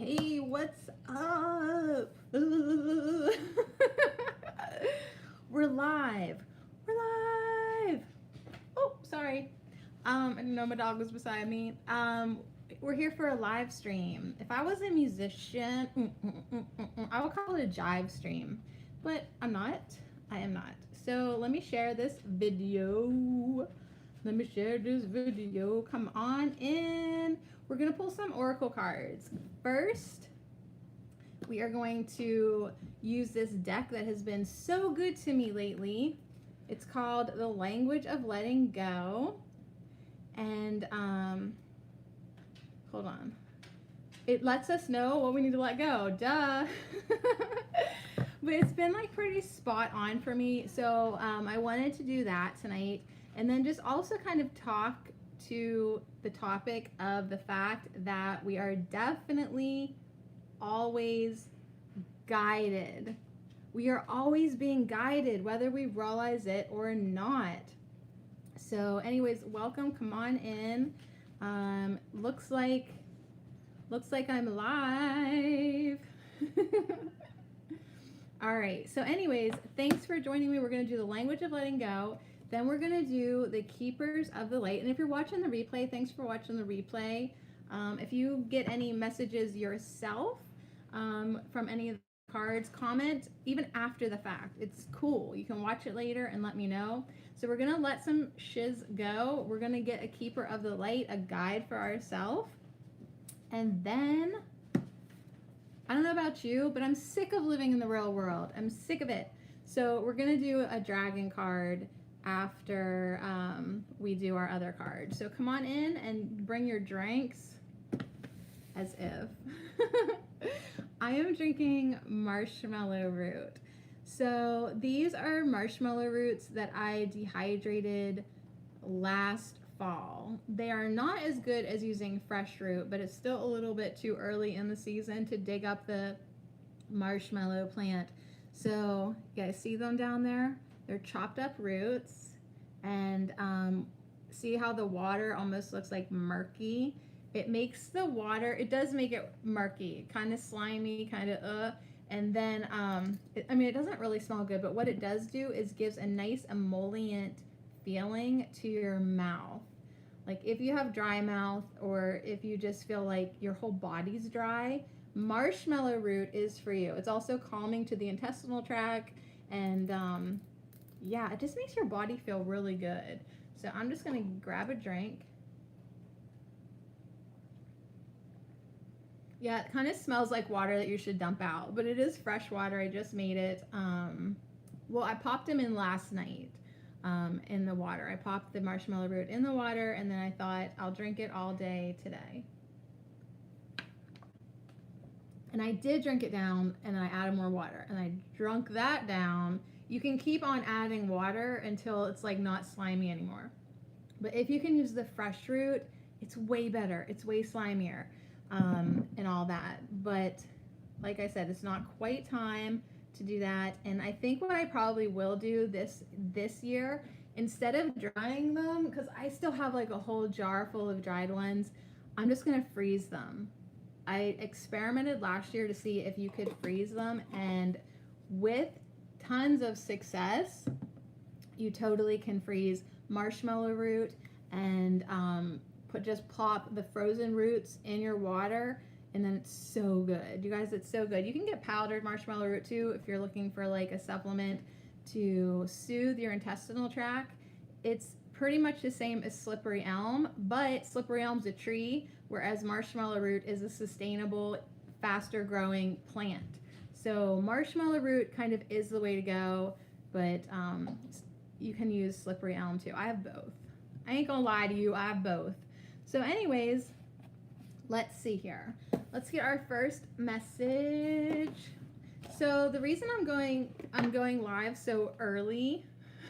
Hey, what's up? We're live. We're live. Oh, sorry. I didn't know my dog was beside me. We're here for a live stream. If I was a musician, I would call it a jive stream, but I'm not. I am not. So let me share this video. Let me share this video. Come on in. We're gonna pull some oracle cards. First, we are going to use this deck that has been so good to me lately. It's called The Language of Letting Go. And hold on. It lets us know what we need to let go. Duh. But it's been like pretty spot on for me. So I wanted to do that tonight. And then just also kind of talk to the topic of the fact that we are definitely always guided. We are always being guided, whether we realize it or not. So anyways, welcome. Come on in. Looks like I'm live. All right. So anyways, thanks for joining me. We're going to do the language of letting go. Then we're going to do the keepers of the light. And if you're watching the replay, thanks for watching the replay. If you get any messages yourself from any of the cards, comment even after the fact. It's cool. You can watch it later and let me know. So we're going to let some shiz go. We're going to get a keeper of the light, a guide for ourselves. And then, I don't know about you, but I'm sick of living in the real world. I'm sick of it. So we're going to do a dragon card after we do our other card. So come on in and bring your drinks, as if. I am drinking marshmallow root. So these are marshmallow roots that I dehydrated last fall. They are not as good as using fresh root, but it's still a little bit too early in the season to dig up the marshmallow plant. So you guys see them down there? They're chopped up roots, and see how the water almost looks like murky? It makes the water, it does make it murky, kind of slimy, kind of and then it doesn't really smell good, but what it does do is gives a nice emollient feeling to your mouth. Like if you have dry mouth, or if you just feel like your whole body's dry, marshmallow root is for you. It's also calming to the intestinal tract, and yeah, it just makes your body feel really good. So I'm just gonna grab a drink. Yeah, it kind of smells like water that you should dump out, but it is fresh water. I just made it. Well, I popped them in last night in the water. I popped the marshmallow root in the water, and then I thought I'll drink it all day today. And I did drink it down, and then I added more water, and I drunk that down. You can keep on adding water until it's like not slimy anymore. But if you can use the fresh root, it's way better. It's way slimier and all that. But like I said, it's not quite time to do that. And I think what I probably will do this year, instead of drying them, because I still have like a whole jar full of dried ones, I'm just gonna freeze them. I experimented last year to see if you could freeze them, and with tons of success, you totally can freeze marshmallow root and just plop the frozen roots in your water, and then it's so good. You guys, it's so good. You can get powdered marshmallow root too if you're looking for like a supplement to soothe your intestinal tract. It's pretty much the same as slippery elm, but slippery elm's a tree, whereas marshmallow root is a sustainable, faster growing plant. So marshmallow root kind of is the way to go, but you can use slippery elm too. I have both. I ain't gonna lie to you, I have both. So anyways, let's see here. Let's get our first message. So the reason I'm going live so early,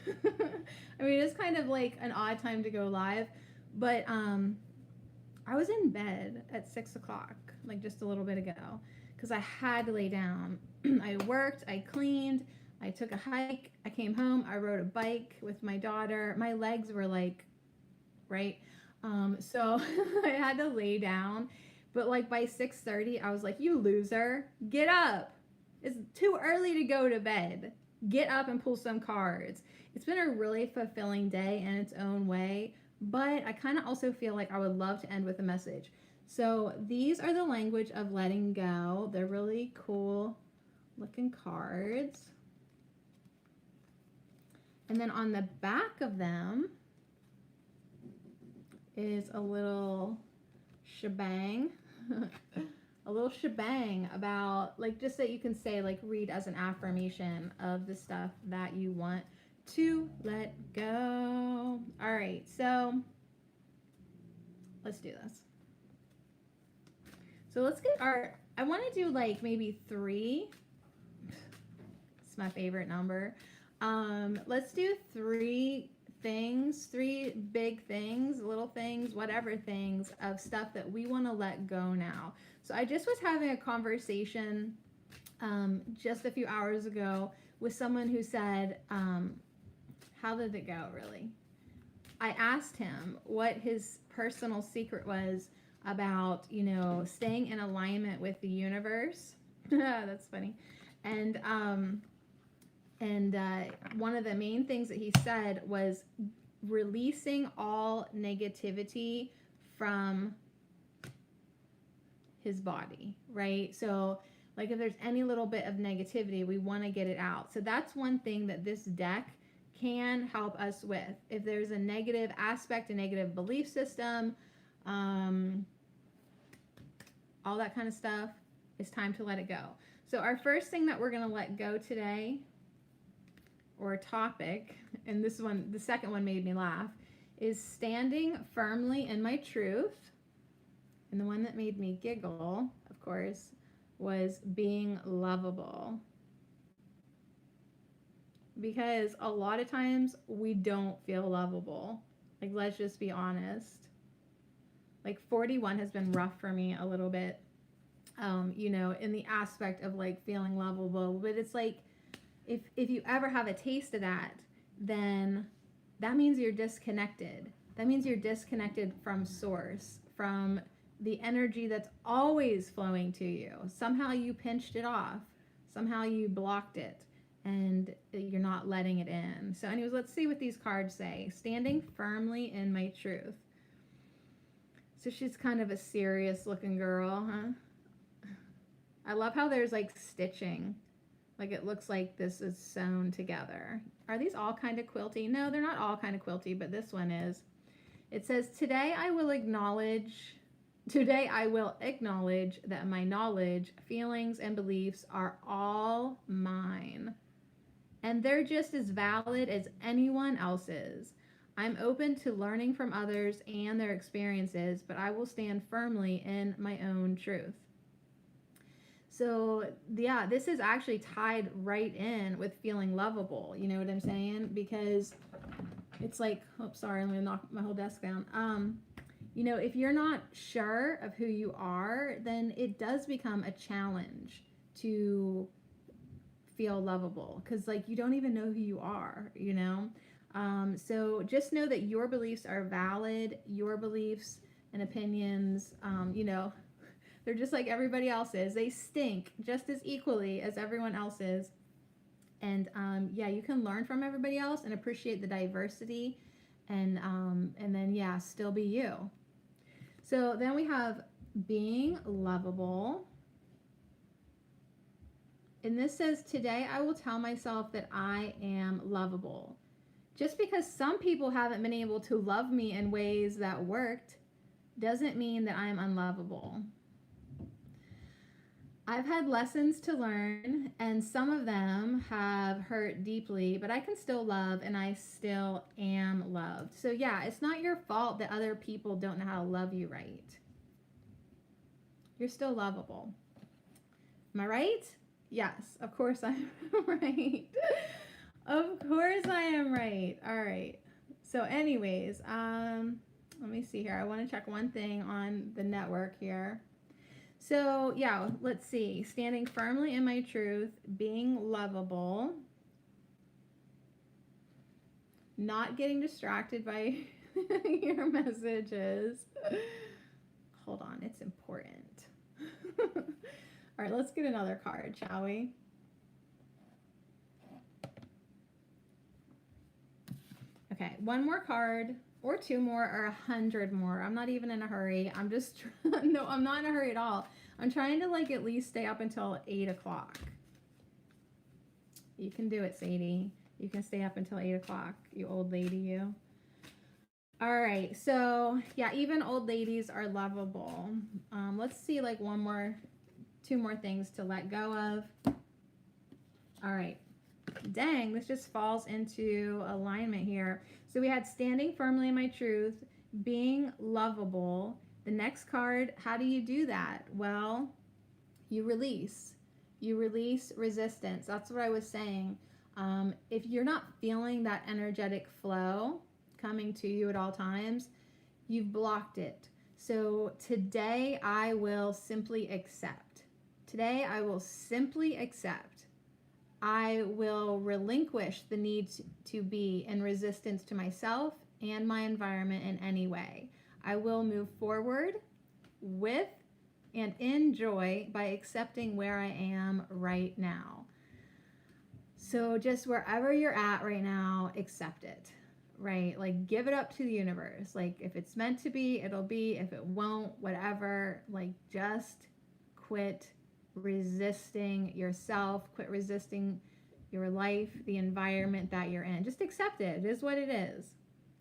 I mean, it's kind of like an odd time to go live, but I was in bed at 6 o'clock, like just a little bit ago, because I had to lay down. I worked, I cleaned, I took a hike, I came home, I rode a bike with my daughter. My legs were like, right? So I had to lay down, But like by 6:30, I was like, you loser, get up. It's too early to go to bed. Get up and pull some cards. It's been a really fulfilling day in its own way, but I kind of also feel like I would love to end with a message. So these are the language of letting go. They're really cool looking cards. And then on the back of them is a little shebang. A little shebang about, like, just that you can say, like, read as an affirmation of the stuff that you want to let go. All right, so let's do this. So let's get our, I want to do like maybe 3. It's my favorite number. Let's do 3 things, 3 big things, little things, whatever things of stuff that we want to let go now. So I just was having a conversation just a few hours ago with someone who said, how did it go really? I asked him what his personal secret was about, you know, staying in alignment with the universe. That's funny. And one of the main things that he said was releasing all negativity from his body, right? So like if there's any little bit of negativity, we want to get it out. So that's one thing that this deck can help us with. If there's a negative aspect, a negative belief system, all that kind of stuff, it's time to let it go. So our first thing that we're going to let go today, or topic, and this one, the second one made me laugh, is standing firmly in my truth. And the one that made me giggle, of course, was being lovable. Because a lot of times we don't feel lovable. Like, let's just be honest. Like 41 has been rough for me a little bit, you know, in the aspect of like feeling lovable. But it's like, if you ever have a taste of that, then that means you're disconnected. That means you're disconnected from source, from the energy that's always flowing to you. Somehow you pinched it off. Somehow you blocked it and you're not letting it in. So anyways, let's see what these cards say. Standing firmly in my truth. So she's kind of a serious looking girl, huh? I love how there's like stitching. Like it looks like this is sewn together. Are these all kind of quilty? No, they're not all kind of quilty, but this one is. It says, today I will acknowledge that my knowledge, feelings, and beliefs are all mine. And they're just as valid as anyone else's. I'm open to learning from others and their experiences, but I will stand firmly in my own truth. So yeah, this is actually tied right in with feeling lovable. You know what I'm saying? Because it's like, oh, sorry, I'm gonna knock my whole desk down. You know, if you're not sure of who you are, then it does become a challenge to feel lovable, because like you don't even know who you are, you know? So just know that your beliefs are valid. Your beliefs and opinions, you know, they're just like everybody else's. They stink just as equally as everyone else's. And yeah, you can learn from everybody else and appreciate the diversity, and then yeah, still be you. So then we have being lovable. And this says, today I will tell myself that I am lovable. Just because some people haven't been able to love me in ways that worked doesn't mean that I'm unlovable. I've had lessons to learn, and some of them have hurt deeply, but I can still love, and I still am loved. So yeah, it's not your fault that other people don't know how to love you right. You're still lovable. Am I right? Yes, of course I'm right. Of course I am right. All right. So anyways, let me see here. I want to check one thing on the network here. So yeah, let's see. Standing firmly in my truth, being lovable, not getting distracted by your messages. hold on, it's important. All right, let's get another card, shall we? Okay, one more card, or two more, or 100 more. I'm not even in a hurry. I'm just, no, I'm not in a hurry at all. I'm trying to like at least stay up until 8 o'clock. You can do it, Sadie. You can stay up until 8 o'clock, you old lady, you. All right, so yeah, even old ladies are lovable. Let's see like two more things to let go of. All right. Dang, this just falls into alignment here. So we had standing firmly in my truth, being lovable. The next card, how do you do that? Well, you release. You release resistance. That's what I was saying. If you're not feeling that energetic flow coming to you at all times, you've blocked it. So today I will simply accept. Today I will simply accept. I will relinquish the need to be in resistance to myself and my environment in any way. I will move forward with and in joy by accepting where I am right now. So just wherever you're at right now, accept it, right? Like give it up to the universe. Like if it's meant to be, it'll be. If it won't, whatever, like just quit resisting yourself, quit resisting your life, the environment that you're in. Just accept it. It is what it is.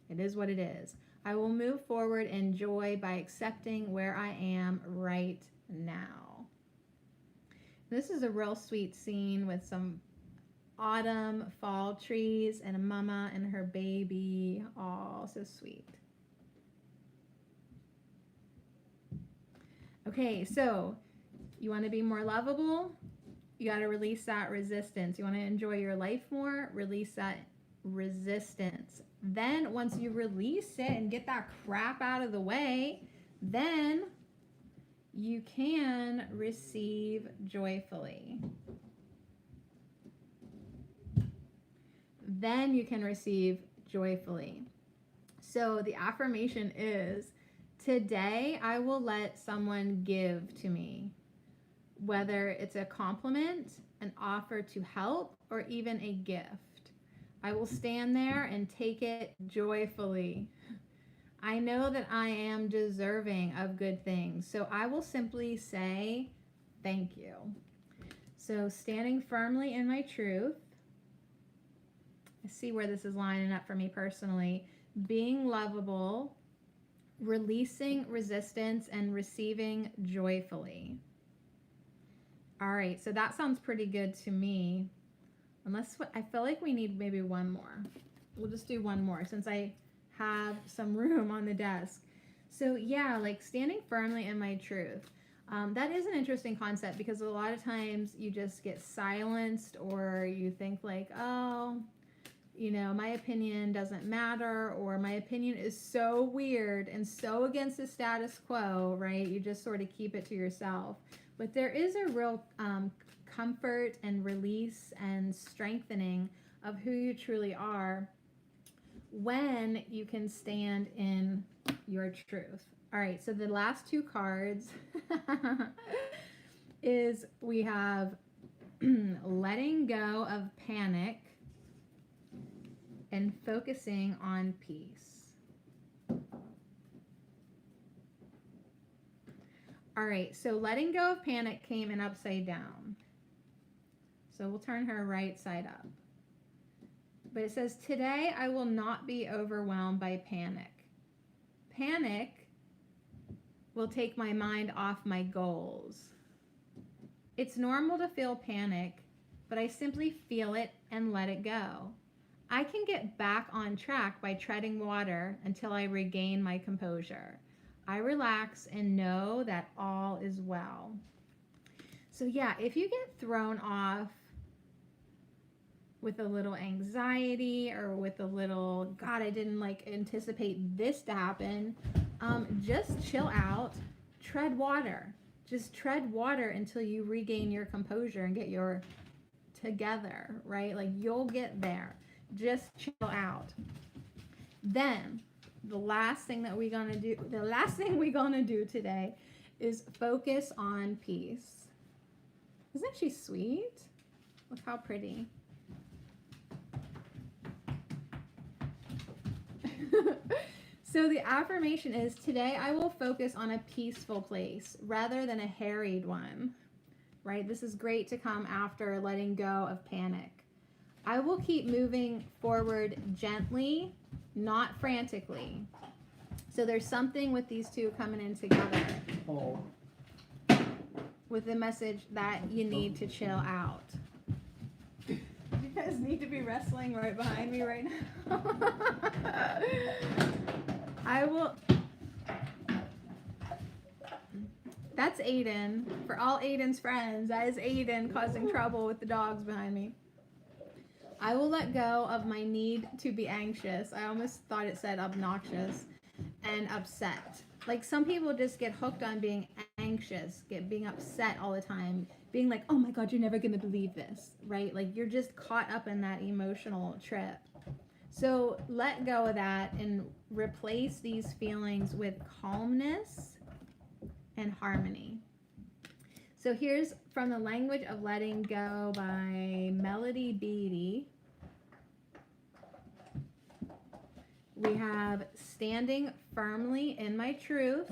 It is what it is. I will move forward in joy by accepting where I am right now. This is a real sweet scene with some autumn fall trees and a mama and her baby. Oh, so sweet. Okay, so you want to be more lovable? You got to release that resistance. You want to enjoy your life more? Release that resistance. Then once you release it and get that crap out of the way, then you can receive joyfully. Then you can receive joyfully. So the affirmation is, today I will let someone give to me. Whether it's a compliment, an offer to help, or even a gift. I will stand there and take it joyfully. I know that I am deserving of good things, so I will simply say thank you. So standing firmly in my truth. I see where this is lining up for me personally. Being lovable, releasing resistance, and receiving joyfully. All right, so that sounds pretty good to me. Unless I feel like we need maybe one more. We'll just do one more since I have some room on the desk. So yeah, like standing firmly in my truth. That is an interesting concept because a lot of times you just get silenced or you think like, oh, you know, my opinion doesn't matter, or my opinion is so weird and so against the status quo, right? You just sort of keep it to yourself. But there is a real comfort and release and strengthening of who you truly are when you can stand in your truth. All right, so the last two cards is we have letting go of panic and focusing on peace. All right, so letting go of panic came in upside down. So we'll turn her right side up. But it says, today I will not be overwhelmed by panic. Panic will take my mind off my goals. It's normal to feel panic, but I simply feel it and let it go. I can get back on track by treading water until I regain my composure. I relax and know that all is well. So yeah, if you get thrown off with a little anxiety or with a little, God, I didn't like anticipate this to happen, just chill out, tread water. Just tread water until you regain your composure and get your together, right? Like you'll get there. Just chill out. Then the last thing we're gonna do today is focus on peace. Isn't she sweet? Look how pretty. So the affirmation is, today I will focus on a peaceful place rather than a harried one. Right? This is great to come after letting go of panic. I will keep moving forward gently, not frantically. So there's something with these two coming in together. Oh. With the message that you need to chill out. You guys need to be wrestling right behind me right now. I will. That's Aiden. For all Aiden's friends, that is Aiden causing trouble with the dogs behind me. I will let go of my need to be anxious. I almost thought it said obnoxious and upset. Like, some people just get hooked on being anxious, being upset all the time, being like, oh my God, you're never going to believe this, right? Like, you're just caught up in that emotional trip. So let go of that and replace these feelings with calmness and harmony. So here's from the Language of Letting Go by Melody Beattie. We have standing firmly in my truth,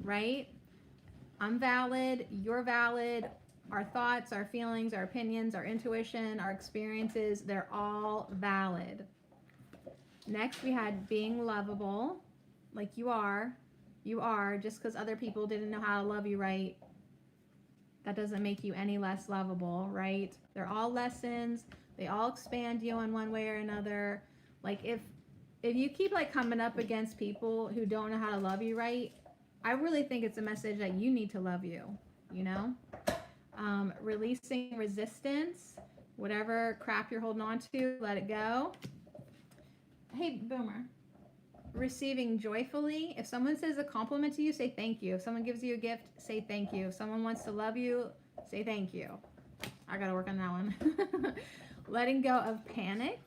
right? I'm valid, you're valid, our thoughts, our feelings, our opinions, our intuition, our experiences, they're all valid. Next, we had being lovable, like you are. You are, just because other people didn't know how to love you right, that doesn't make you any less lovable, right? They're all lessons. They all expand you in one way or another. Like, if you keep like coming up against people who don't know how to love you right, I really think it's a message that you need to love you, you know? Releasing resistance, whatever crap you're holding on to, let it go. Hey, Boomer. Receiving joyfully. If someone says a compliment to you, say thank you. If someone gives you a gift, say thank you. If someone wants to love you, say thank you. I gotta work on that one. Letting go of panic,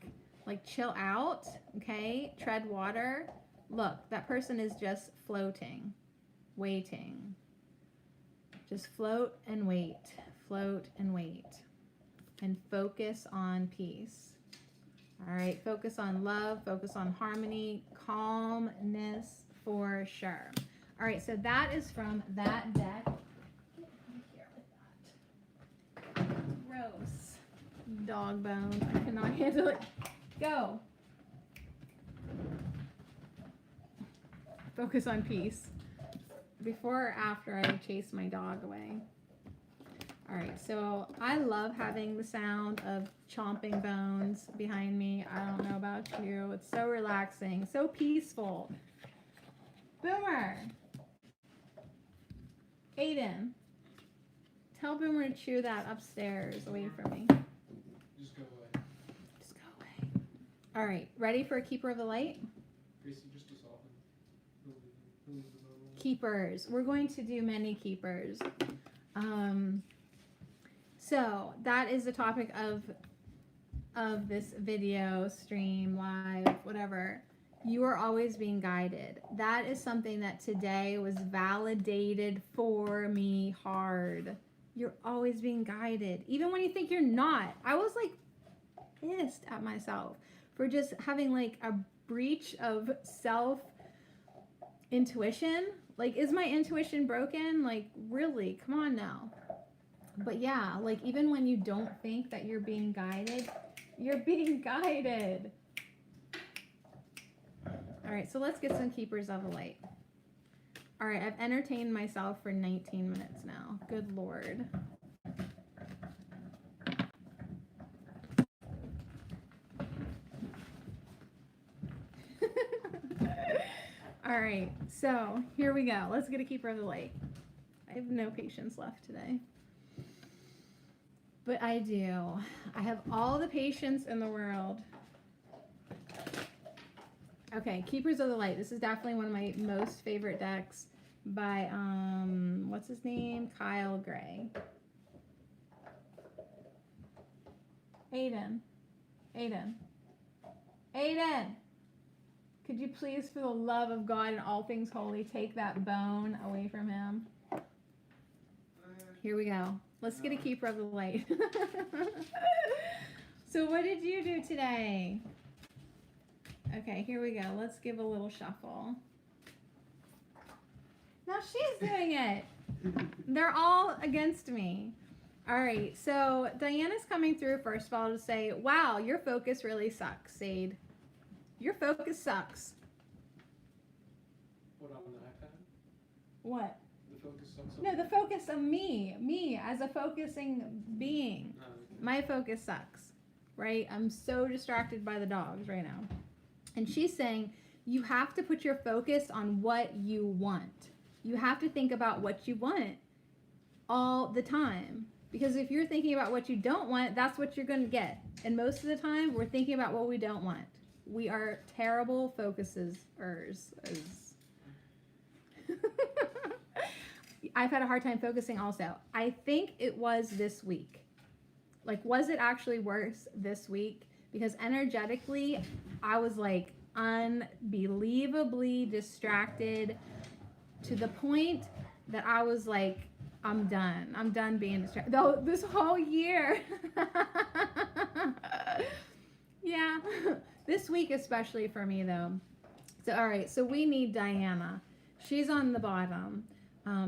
like chill out, okay? Tread water. Look, that person is just floating, waiting. Just float and wait, and focus on peace. All right, focus on love, focus on harmony, calmness for sure. All right, so that is from that deck. Here with that. Gross. Dog bones. I cannot handle it. Go. Focus on peace. Before or after I chase my dog away. All right, so I love having the sound of chomping bones behind me. I don't know about you. It's so relaxing, so peaceful. Boomer. Aiden. Tell Boomer to chew that upstairs away from me. Just go away. Just go away. All right, ready for a Keeper of the Light? Gracie, just dissolve it. Keepers. We're going to do many keepers. So that is the topic of this video, stream, live, whatever. You are always being guided. That is something that today was validated for me hard. You're always being guided, even when you think you're not. I was like pissed at myself for just having like a breach of self intuition. Like, is my intuition broken? Like, really? Come on now. But yeah, like, even when you don't think that you're being guided, you're being guided. All right, so let's get some Keepers of the Light. All right, I've entertained myself for 19 minutes now. Good Lord. All right, so here we go. Let's get a Keeper of the Light. I have no patience left today. But I do. I have all the patience in the world. Okay, Keepers of the Light. This is definitely one of my most favorite decks by, what's his name? Kyle Gray. Aiden. Could you please, for the love of God and all things holy, take that bone away from him? Here we go. Let's get a keeper of the light. So what did you do today? Okay, here we go. Let's give a little shuffle. Now she's doing it. They're all against me. All right, so Diana's coming through first of all to say, wow, your focus really sucks, Sade. Your focus sucks. What, on the iPad? What? The focus sucks. No, the focus of me as a focusing being. No, My focus sucks, right? I'm so distracted by the dogs right now. And she's saying you have to put your focus on what you want. You have to think about what you want all the time. Because if you're thinking about what you don't want, that's what you're going to get. And most of the time, we're thinking about what we don't want. We are terrible focusers. I've had a hard time focusing also. I think it was this week. Like, was it actually worse this week? Because energetically, I was like unbelievably distracted to the point that I was like, I'm done. I'm done being distracted. Though this whole year. Yeah. This week especially for me though. So all right, so we need Diana. She's on the bottom,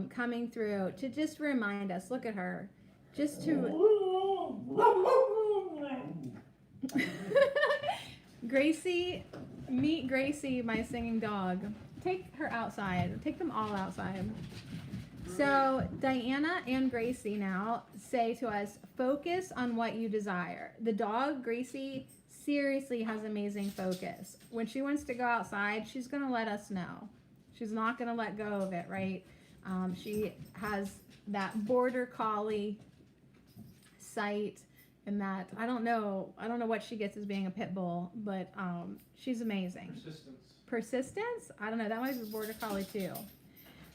coming through to just remind us. Look at her. Just to Gracie, meet Gracie, my singing dog. Take her outside. Take them all outside. So Diana and Gracie now say to us, focus on what you desire. The dog, Gracie, seriously has amazing focus. When she wants to go outside, she's going to let us know. She's not going to let go of it, right? She has that border collie sight, and that I don't know what she gets as being a pit bull, but she's amazing. Persistence? I don't know. That might be border collie too.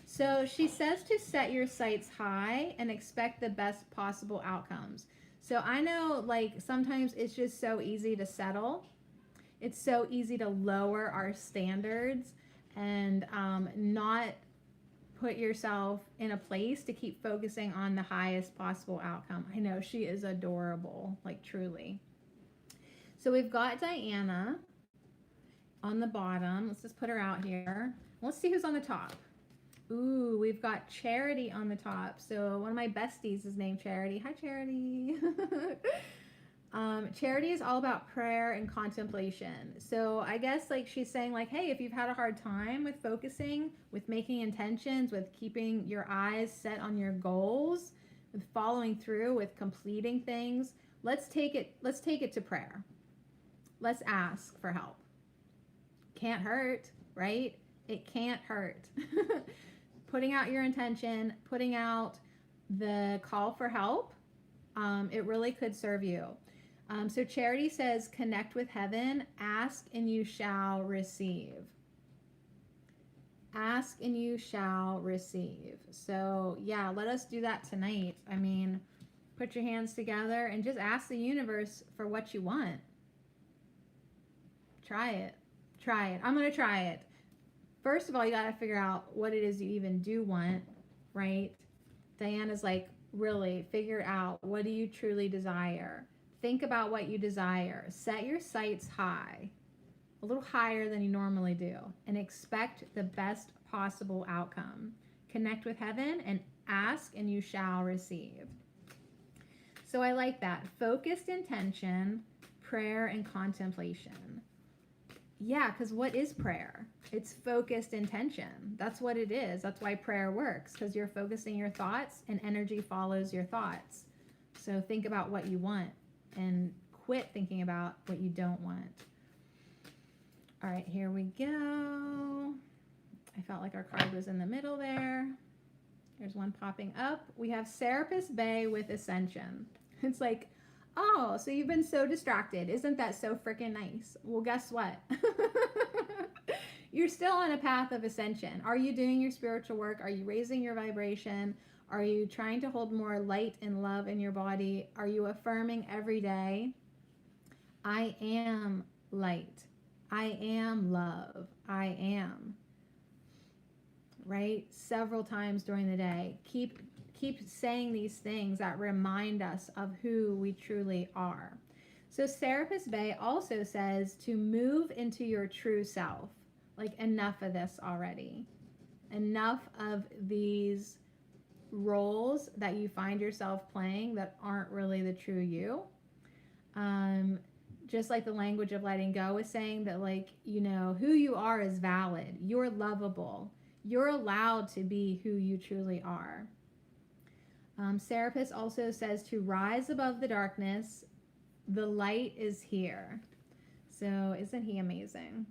So she says to set your sights high and expect the best possible outcomes. So I know, like, sometimes it's just so easy to settle. It's so easy to lower our standards and not put yourself in a place to keep focusing on the highest possible outcome. I know, she is adorable, like, truly. So we've got Diana on the bottom. Let's just put her out here. Let's see who's on the top. Ooh, we've got Charity on the top. So one of my besties is named Charity. Hi, Charity. Charity is all about prayer and contemplation. So I guess like she's saying like, hey, if you've had a hard time with focusing, with making intentions, with keeping your eyes set on your goals, with following through, with completing things, let's take it to prayer. Let's ask for help. Can't hurt, right? It can't hurt. Putting out your intention, putting out the call for help, it really could serve you. So Charity says, connect with heaven, ask and you shall receive. Ask and you shall receive. So yeah, let us do that tonight. I mean, put your hands together and just ask the universe for what you want. Try it. Try it. I'm going to try it. First of all, you got to figure out what it is you even do want, right? Diana's like, really, figure out, what do you truly desire? Think about what you desire. Set your sights high, a little higher than you normally do, and expect the best possible outcome. Connect with heaven and ask and you shall receive. So I like that. Focused intention, prayer, and contemplation. Yeah, because what is prayer? It's focused intention. That's what it is. That's why prayer works, because you're focusing your thoughts and energy follows your thoughts. So think about what you want and quit thinking about what you don't want. All right, here we go. I felt like our card was in the middle there. There's one popping up. We have Serapis Bay with Ascension. It's like, oh, so you've been so distracted. Isn't that so freaking nice? Well, guess what? You're still on a path of ascension. Are you doing your spiritual work? Are you raising your vibration? Are you trying to hold more light and love in your body? Are you affirming every day, I am light. I am love. I am. Right? Several times during the day. Keep saying these things that remind us of who we truly are. So Serapis Bey also says to move into your true self. Like, enough of this already. Enough of these roles that you find yourself playing that aren't really the true you. Just like the language of letting go is saying that, like, you know, who you are is valid. You're lovable. You're allowed to be who you truly are. Serapis also says to rise above the darkness. The light is here. So isn't he amazing?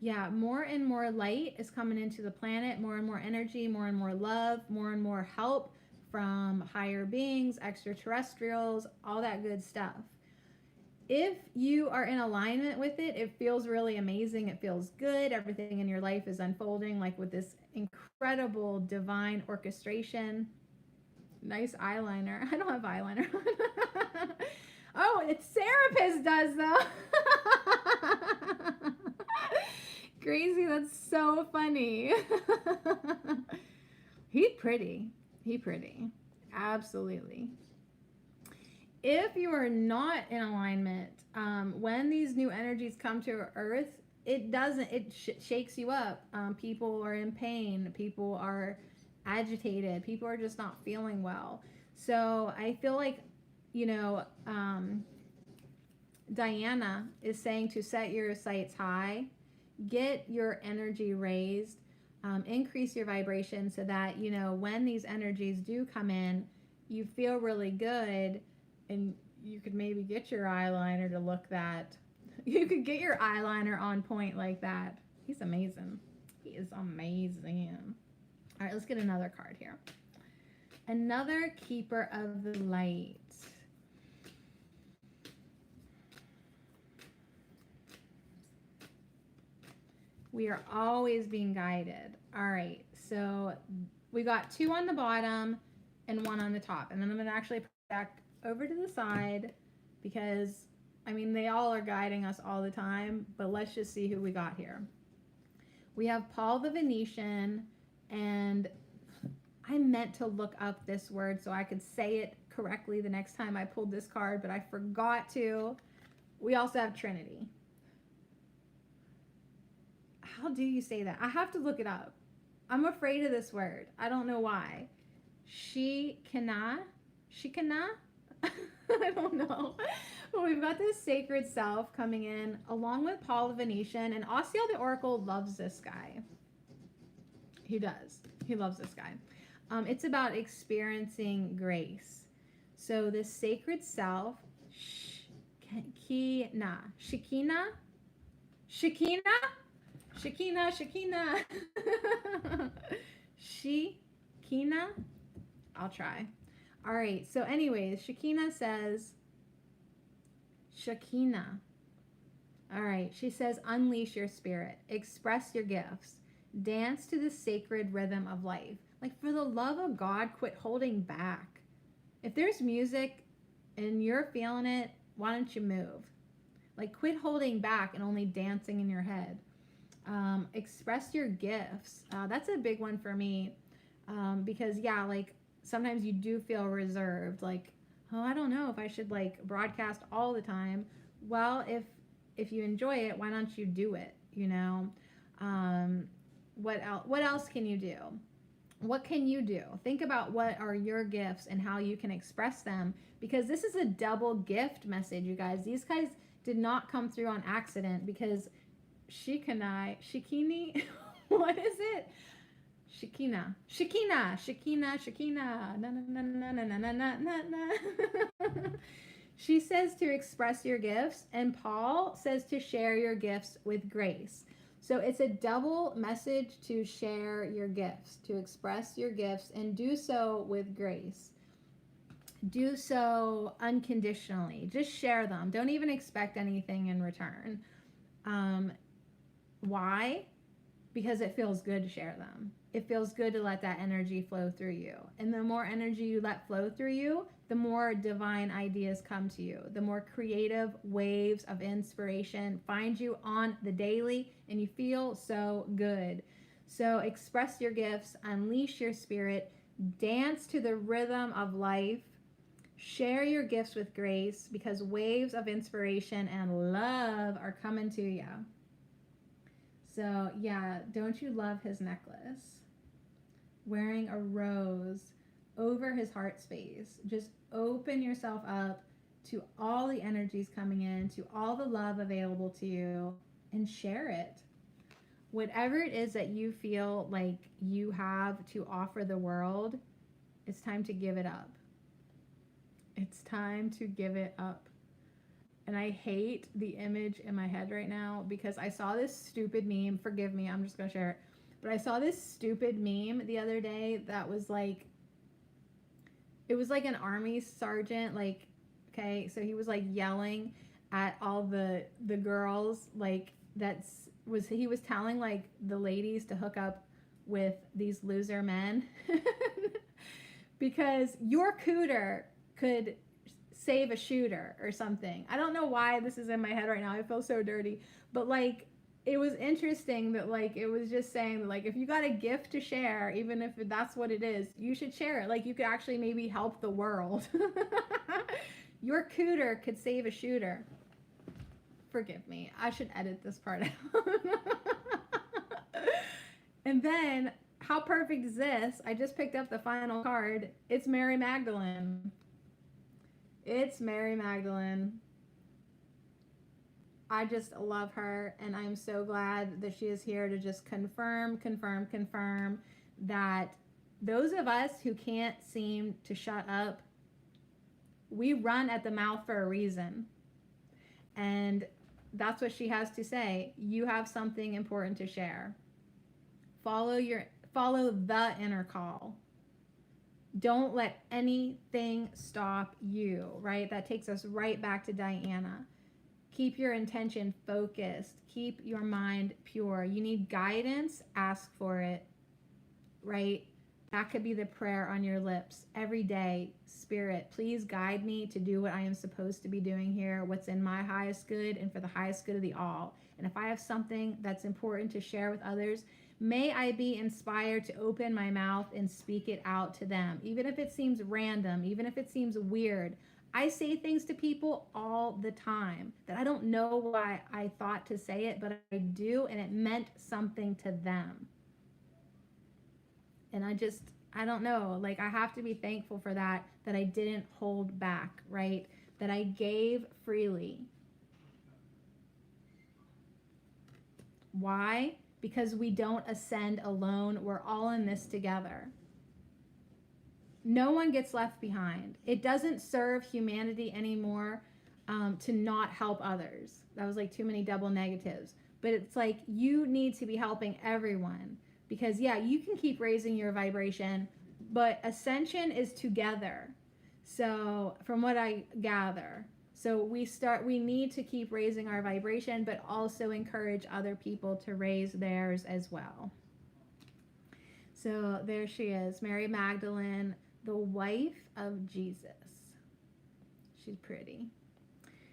Yeah, more and more light is coming into the planet, more and more energy, more and more love, more and more help from higher beings, extraterrestrials, all that good stuff. If you are in alignment with it, it feels really amazing. It feels good. Everything in your life is unfolding like with this incredible divine orchestration. Nice eyeliner. I don't have eyeliner. Oh, it's Serapis does though. Crazy, that's so funny. He pretty. He pretty. Absolutely. If you are not in alignment, when these new energies come to Earth, it shakes you up. People are in pain. People are agitated. People are just not feeling well. So I feel like, you know, Diana is saying to set your sights high, get your energy raised, increase your vibration so that, you know, when these energies do come in, you feel really good, and you could maybe get your eyeliner to look that. You could get your eyeliner on point like that. He's amazing. He is amazing. All right, let's get another card here. Another keeper of the light. We are always being guided. All right, so we got 2 on the bottom and 1 on the top. And then I'm going to actually put back over to the side because, I mean, they all are guiding us all the time. But let's just see who we got here. We have Paul the Venetian, and I meant to look up this word so I could say it correctly the next time I pulled this card, but I forgot to. We also have Trinity. How do you say that? I have to look it up. I'm afraid of this word. I don't know why. Shekinah? I don't know. But we've got this sacred self coming in along with Paul the Venetian, and Osceola the Oracle loves this guy. He does. He loves this guy. It's about experiencing grace. So this sacred self, Shekinah. Shekinah. I'll try. All right. So anyways, Shekinah says, Shekinah. All right. She says, unleash your spirit. Express your gifts. Dance to the sacred rhythm of life. Like, for the love of God, quit holding back. If there's music and you're feeling it, why don't you move? Like, quit holding back and only dancing in your head. Express your gifts. That's a big one for me. Because, yeah, like, sometimes you do feel reserved. Like, oh, I don't know if I should, like, broadcast all the time. Well, if you enjoy it, why don't you do it, you know? What else can you do? What can you do? Think about what are your gifts and how you can express them, because this is a double gift message, you guys. These guys did not come through on accident, because Shikini, what is it? Shekinah. Na na na na na na na na na. She says to express your gifts, and Paul says to share your gifts with grace. So it's a double message to share your gifts, to express your gifts, and do so with grace. Do so unconditionally. Just share them. Don't even expect anything in return. Why? because it feels good to share them. It feels good to let that energy flow through you. And the more energy you let flow through you, the more divine ideas come to you. The more creative waves of inspiration find you on the daily, and you feel so good. So express your gifts, unleash your spirit, dance to the rhythm of life, share your gifts with grace, because waves of inspiration and love are coming to you. So yeah, don't you love his necklace? Wearing a rose over his heart space. Just open yourself up to all the energies coming in, to all the love available to you, and share it. Whatever it is that you feel like you have to offer the world, it's time to give it up. It's time to give it up. And I hate the image in my head right now because I saw this stupid meme. Forgive me, I'm just going to share it. But I saw this stupid meme the other day that was like, it was like an army sergeant, like, okay, so he was like yelling at all the girls, like, he was telling like the ladies to hook up with these loser men because your cooter could save a shooter or something. I don't know why this is in my head right now. I feel so dirty. But like, it was interesting that like, it was just saying that like, if you got a gift to share, even if that's what it is, you should share it. Like, you could actually maybe help the world. Your cooter could save a shooter. Forgive me. I should edit this part out. And then, how perfect is this? I just picked up the final card. It's Mary Magdalene. It's Mary Magdalene. I just love her, and I'm so glad that she is here to just confirm that those of us who can't seem to shut up, we run at the mouth for a reason. And that's what she has to say. You have something important to share. Follow the inner call. Don't let anything stop you, right? That takes us right back to Diana. Keep your intention focused. Keep your mind pure. You need guidance, ask for it, right? That could be the prayer on your lips every day. Spirit, please guide me to do what I am supposed to be doing here, what's in my highest good and for the highest good of the all. And if I have something that's important to share with others, may I be inspired to open my mouth and speak it out to them, even if it seems random, even if it seems weird. I say things to people all the time that I don't know why I thought to say it, but I do, and it meant something to them. And I don't know, like, I have to be thankful for that I didn't hold back, right? That I gave freely. Why? Because we don't ascend alone. We're all in this together. No one gets left behind. It doesn't serve humanity anymore to not help others. That was like too many double negatives. But it's like, you need to be helping everyone. Because yeah, you can keep raising your vibration, but ascension is together. So from what I gather, so we need to keep raising our vibration, but also encourage other people to raise theirs as well. So there she is, Mary Magdalene, the wife of Jesus. She's pretty.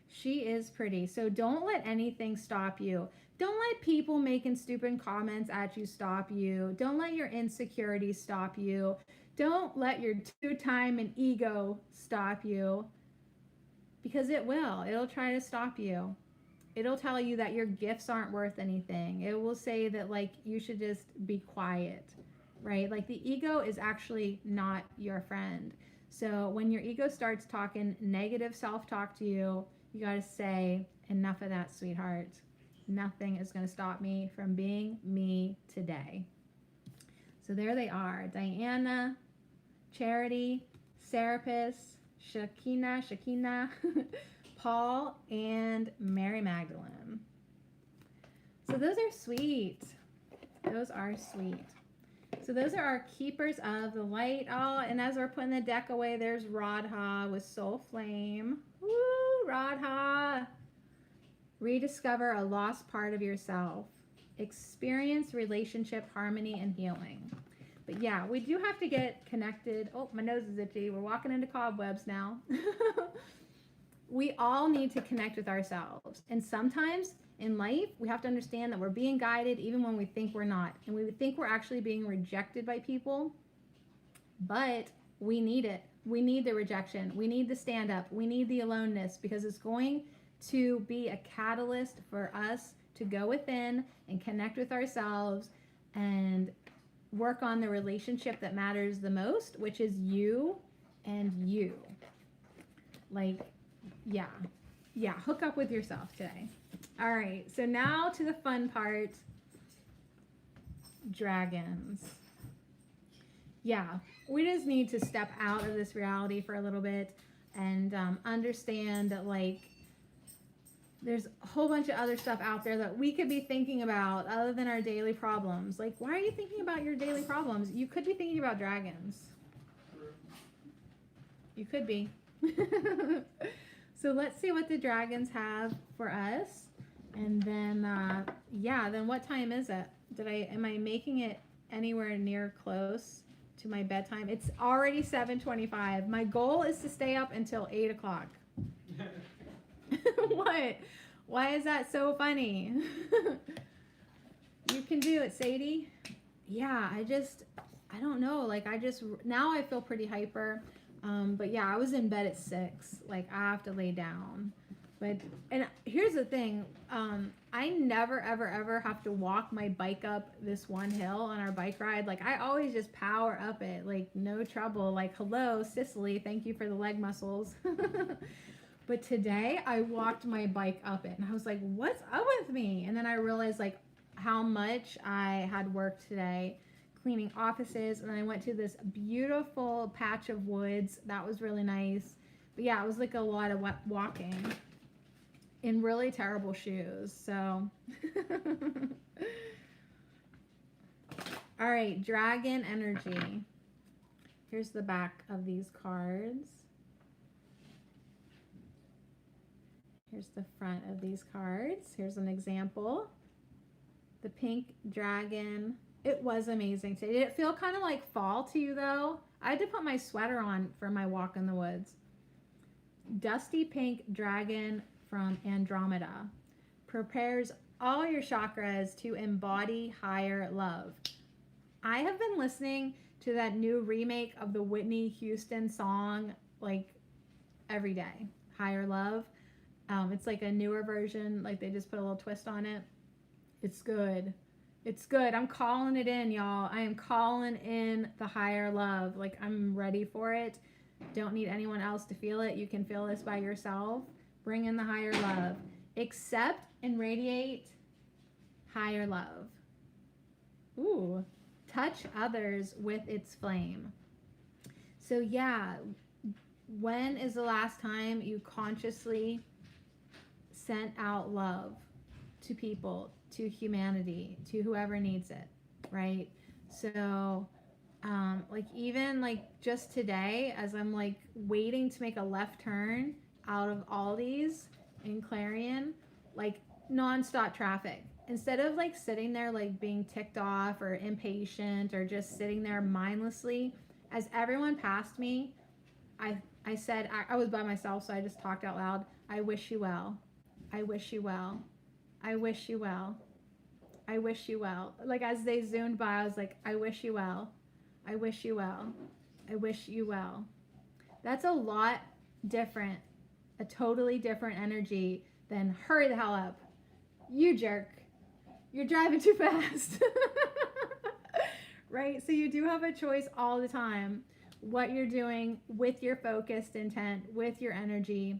She is pretty. So don't let anything stop you. Don't let people making stupid comments at you stop you. Don't let your insecurities stop you. Don't let your two-time and ego stop you. Because it will. It'll try to stop you. It'll tell you that your gifts aren't worth anything. It will say that, like, you should just be quiet, right? Like, the ego is actually not your friend. So when your ego starts talking negative self-talk to you, you got to say, enough of that, sweetheart. Nothing is going to stop me from being me today. So there they are. Diana, Charity, Serapis, Shekinah, Paul, and Mary Magdalene. So those are sweet. Those are sweet. So those are our keepers of the light. Oh, and as we're putting the deck away, there's Radha with Soul Flame. Woo, Radha. Rediscover a lost part of yourself. experience relationship harmony and healing. But yeah, we do have to get connected. Oh, my nose is itchy. We're walking into cobwebs now. We all need to connect with ourselves. And sometimes in life, we have to understand that we're being guided even when we think we're not. And we think we're actually being rejected by people, but we need it. We need the rejection. We need the stand up. We need the aloneness, because it's going to be a catalyst for us to go within and connect with ourselves and work on the relationship that matters the most, which is you and you. Like, yeah, hook up with yourself today. All right, so now to the fun part. Dragons. Yeah, we just need to step out of this reality for a little bit and understand that, like, there's a whole bunch of other stuff out there that we could be thinking about other than our daily problems. Like, why are you thinking about your daily problems? You could be thinking about dragons. You could be. So let's see what the dragons have for us. And then, then what time is it? Am I making it anywhere near close to my bedtime? It's already 7:25. My goal is to stay up until 8 o'clock. What? Why is that so funny? You can do it, Sadie. Yeah, I don't know. Like, now I feel pretty hyper. But yeah, I was in bed at 6. Like, I have to lay down. And here's the thing. I never, ever, ever have to walk my bike up this one hill on our bike ride. Like, I always just power up it. Like, no trouble. Like, hello, Sicily. Thank you for the leg muscles. But today I walked my bike up it and I was like, what's up with me? And then I realized, like, how much I had worked today cleaning offices. And then I went to this beautiful patch of woods. That was really nice. But yeah, it was like a lot of walking in really terrible shoes. So, all right, dragon energy. Here's the back of these cards. Here's the front of these cards. Here's an example. The pink dragon. It was amazing today. Did it feel kind of like fall to you, though? I had to put my sweater on for my walk in the woods. Dusty pink dragon from Andromeda prepares all your chakras to embody higher love. I have been listening to that new remake of the Whitney Houston song, like, every day. Higher Love. It's like a newer version. Like, they just put a little twist on it. It's good. It's good. I'm calling it in, y'all. I am calling in the higher love. Like, I'm ready for it. Don't need anyone else to feel it. You can feel this by yourself. Bring in the higher love. Accept and radiate higher love. Ooh. Touch others with its flame. So yeah, when is the last time you consciously sent out love to people, to humanity, to whoever needs it, right? So, like, even like just today, as I'm like waiting to make a left turn out of Aldi's in Clarion, like nonstop traffic. Instead of like sitting there like being ticked off or impatient or just sitting there mindlessly, as everyone passed me, I said, I was by myself, so I just talked out loud. I wish you well. I wish you well. I wish you well. I wish you well. Like, as they zoomed by, I was like, I wish you well. I wish you well. I wish you well. That's a lot different, a totally different energy than hurry the hell up. You jerk. You're driving too fast. Right? So you do have a choice all the time. What you're doing with your focused intent, with your energy.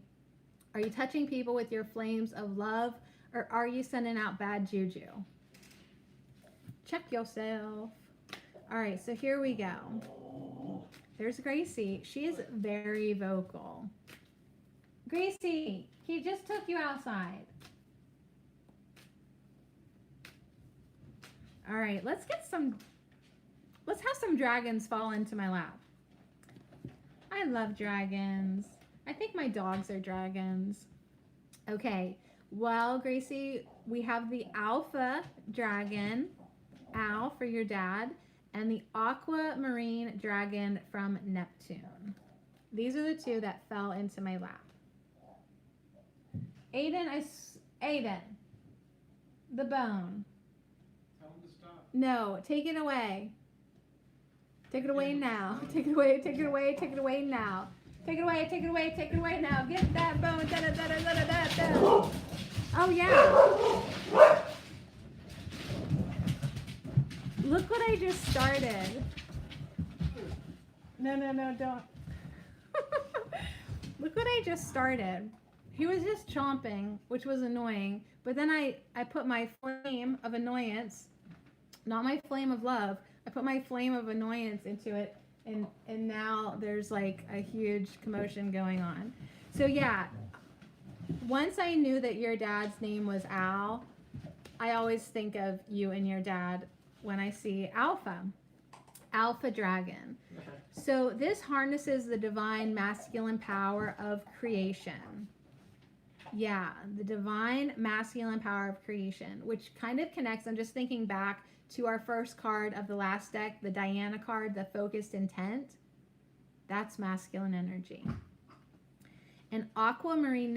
Are you touching people with your flames of love, or are you sending out bad juju? Check yourself. All right, so here we go. There's Gracie. She is very vocal. Gracie, he just took you outside. All right, let's have some dragons fall into my lap. I love dragons. I think my dogs are dragons. Okay, Well, Gracie, we have the Alpha Dragon, Al for your dad, and the Aquamarine Dragon from Neptune. These are the two that fell into my lap. Aiden, Aiden, the bone. Tell him to stop. No, take it away. Take it away now. Take it away, take it away, take it away now. Take it away, take it away, take it away now. Get that bone. Da, da, da, da, da, da, da. Oh, yeah. Look what I just started. No, don't. Look what I just started. He was just chomping, which was annoying. But then I put my flame of annoyance, not my flame of love, I put my flame of annoyance into it. And now there's like a huge commotion going on. So yeah, once I knew that your dad's name was Al, I always think of you and your dad when I see Alpha Dragon. So this harnesses the divine masculine power of creation. Yeah, the divine masculine power of creation, which kind of connects, I'm just thinking back to our first card of the last deck, the Diana card, the focused intent. That's masculine energy. And Aquamarine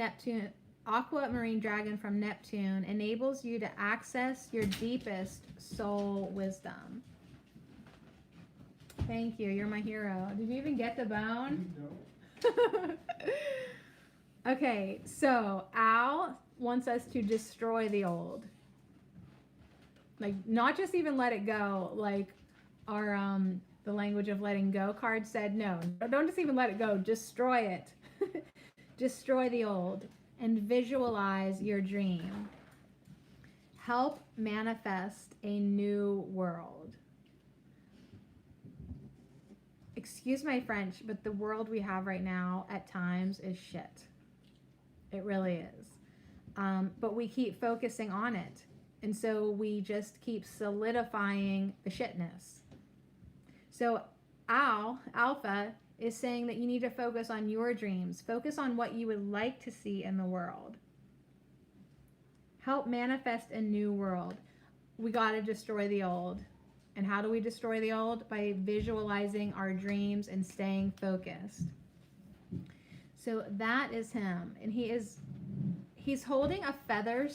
Dragon from Neptune enables you to access your deepest soul wisdom. Thank you. You're my hero. Did you even get the bone? No. Okay, so Al wants us to destroy the old. Like, not just even let it go, like our the language of letting go card said. No, don't just even let it go, destroy it. Destroy the old and visualize your dream. Help manifest a new world. Excuse my French, but the world we have right now at times is shit. It really is. But we keep focusing on it. And so we just keep solidifying the shitness. So Alpha is saying that you need to focus on your dreams. Focus on what you would like to see in the world. Help manifest a new world. We got to destroy the old. And how do we destroy the old? By visualizing our dreams and staying focused. So that is him. And he's holding a feather,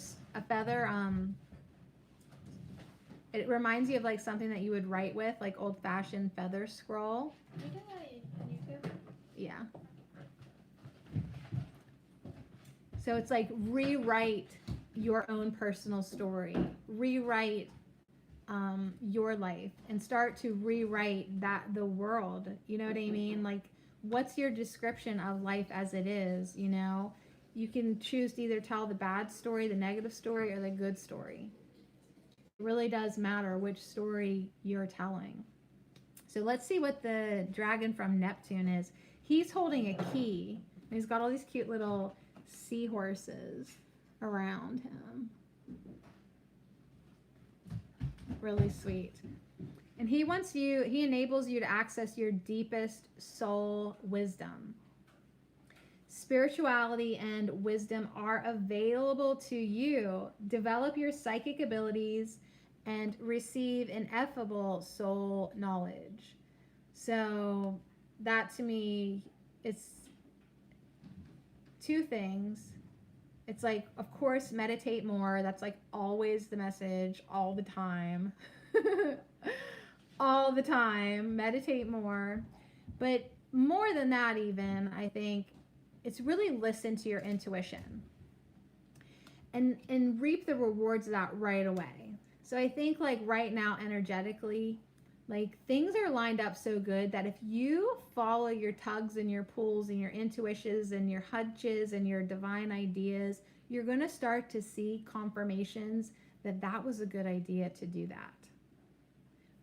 it reminds you of like something that you would write with, like old-fashioned feather scroll. You do that on YouTube? Yeah. So it's like rewrite your own personal story. Rewrite your life and start to rewrite the world. You know what I mean? Like, what's your description of life as it is, you know? You can choose to either tell the bad story, the negative story, or the good story. It really does matter which story you're telling. So let's see what the dragon from Neptune is. He's holding a key. And he's got all these cute little seahorses around him. Really sweet. And he enables you to access your deepest soul wisdom. Spirituality and wisdom are available to you. Develop your psychic abilities and receive ineffable soul knowledge. So that to me, it's two things. It's like, of course, meditate more. That's like always the message, all the time. All the time. Meditate more. But more than that even, I think, it's really listen to your intuition. And reap the rewards of that right away. So I think like right now, energetically, like things are lined up so good that if you follow your tugs and your pulls and your intuitions and your hunches and your divine ideas, you're going to start to see confirmations that that was a good idea to do that.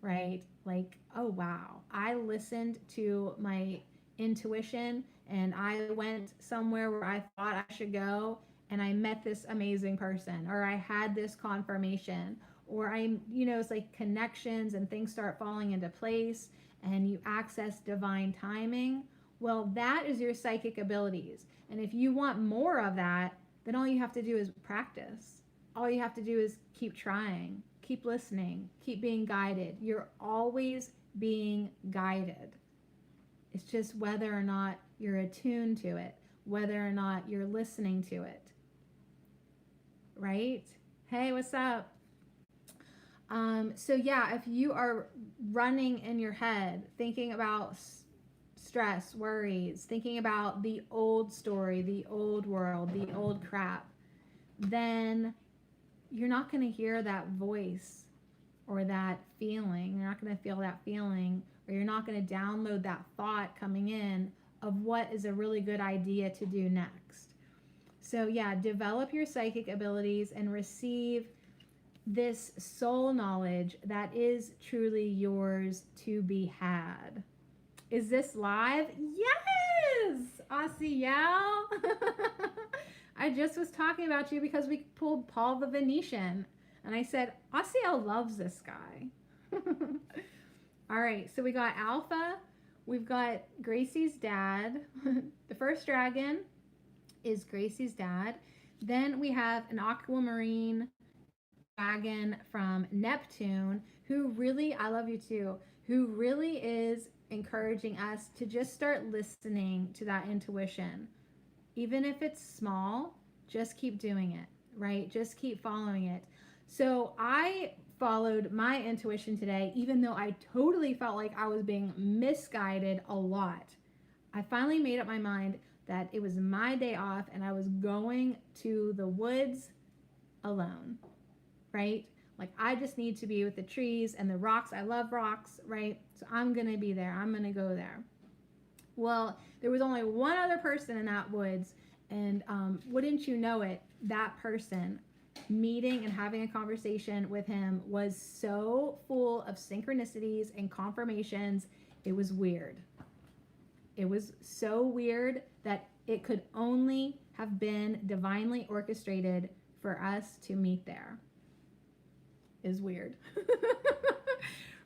Right? Like, oh wow, I listened to my intuition and I went somewhere where I thought I should go and I met this amazing person, or I had this confirmation, or it's like connections and things start falling into place and you access divine timing. Well, that is your psychic abilities. And if you want more of that, then all you have to do is practice. All you have to do is keep trying, keep listening, keep being guided. You're always being guided. It's just whether or not you're attuned to it, whether or not you're listening to it. Right? Hey, what's up? So yeah, if you are running in your head, thinking about stress, worries, thinking about the old story, the old world, the old crap, then you're not going to hear that voice or that feeling. You're not going to feel that feeling, or you're not going to download that thought coming in of what is a really good idea to do next. So yeah, develop your psychic abilities and receive this soul knowledge that is truly yours to be had. Is this live? Yes! Asiel! I just was talking about you because we pulled Paul the Venetian. And I said, Asiel loves this guy. All right, so we got Alpha. We've got Gracie's dad. The first dragon is Gracie's dad. Then we have an aquamarine dragon from Neptune, who really, I love you too, who really is encouraging us to just start listening to that intuition. Even if it's small, just keep doing it, right? Just keep following it. So I followed my intuition today, even though I totally felt like I was being misguided a lot. I finally made up my mind that it was my day off and I was going to the woods alone, right? Like I just need to be with the trees and the rocks. I love rocks, right? So I'm going to be there. I'm going to go there. Well, there was only one other person in that woods, and wouldn't you know it, that person, meeting and having a conversation with him was so full of synchronicities and confirmations. It was weird. It was so weird that it could only have been divinely orchestrated for us to meet there. Is weird.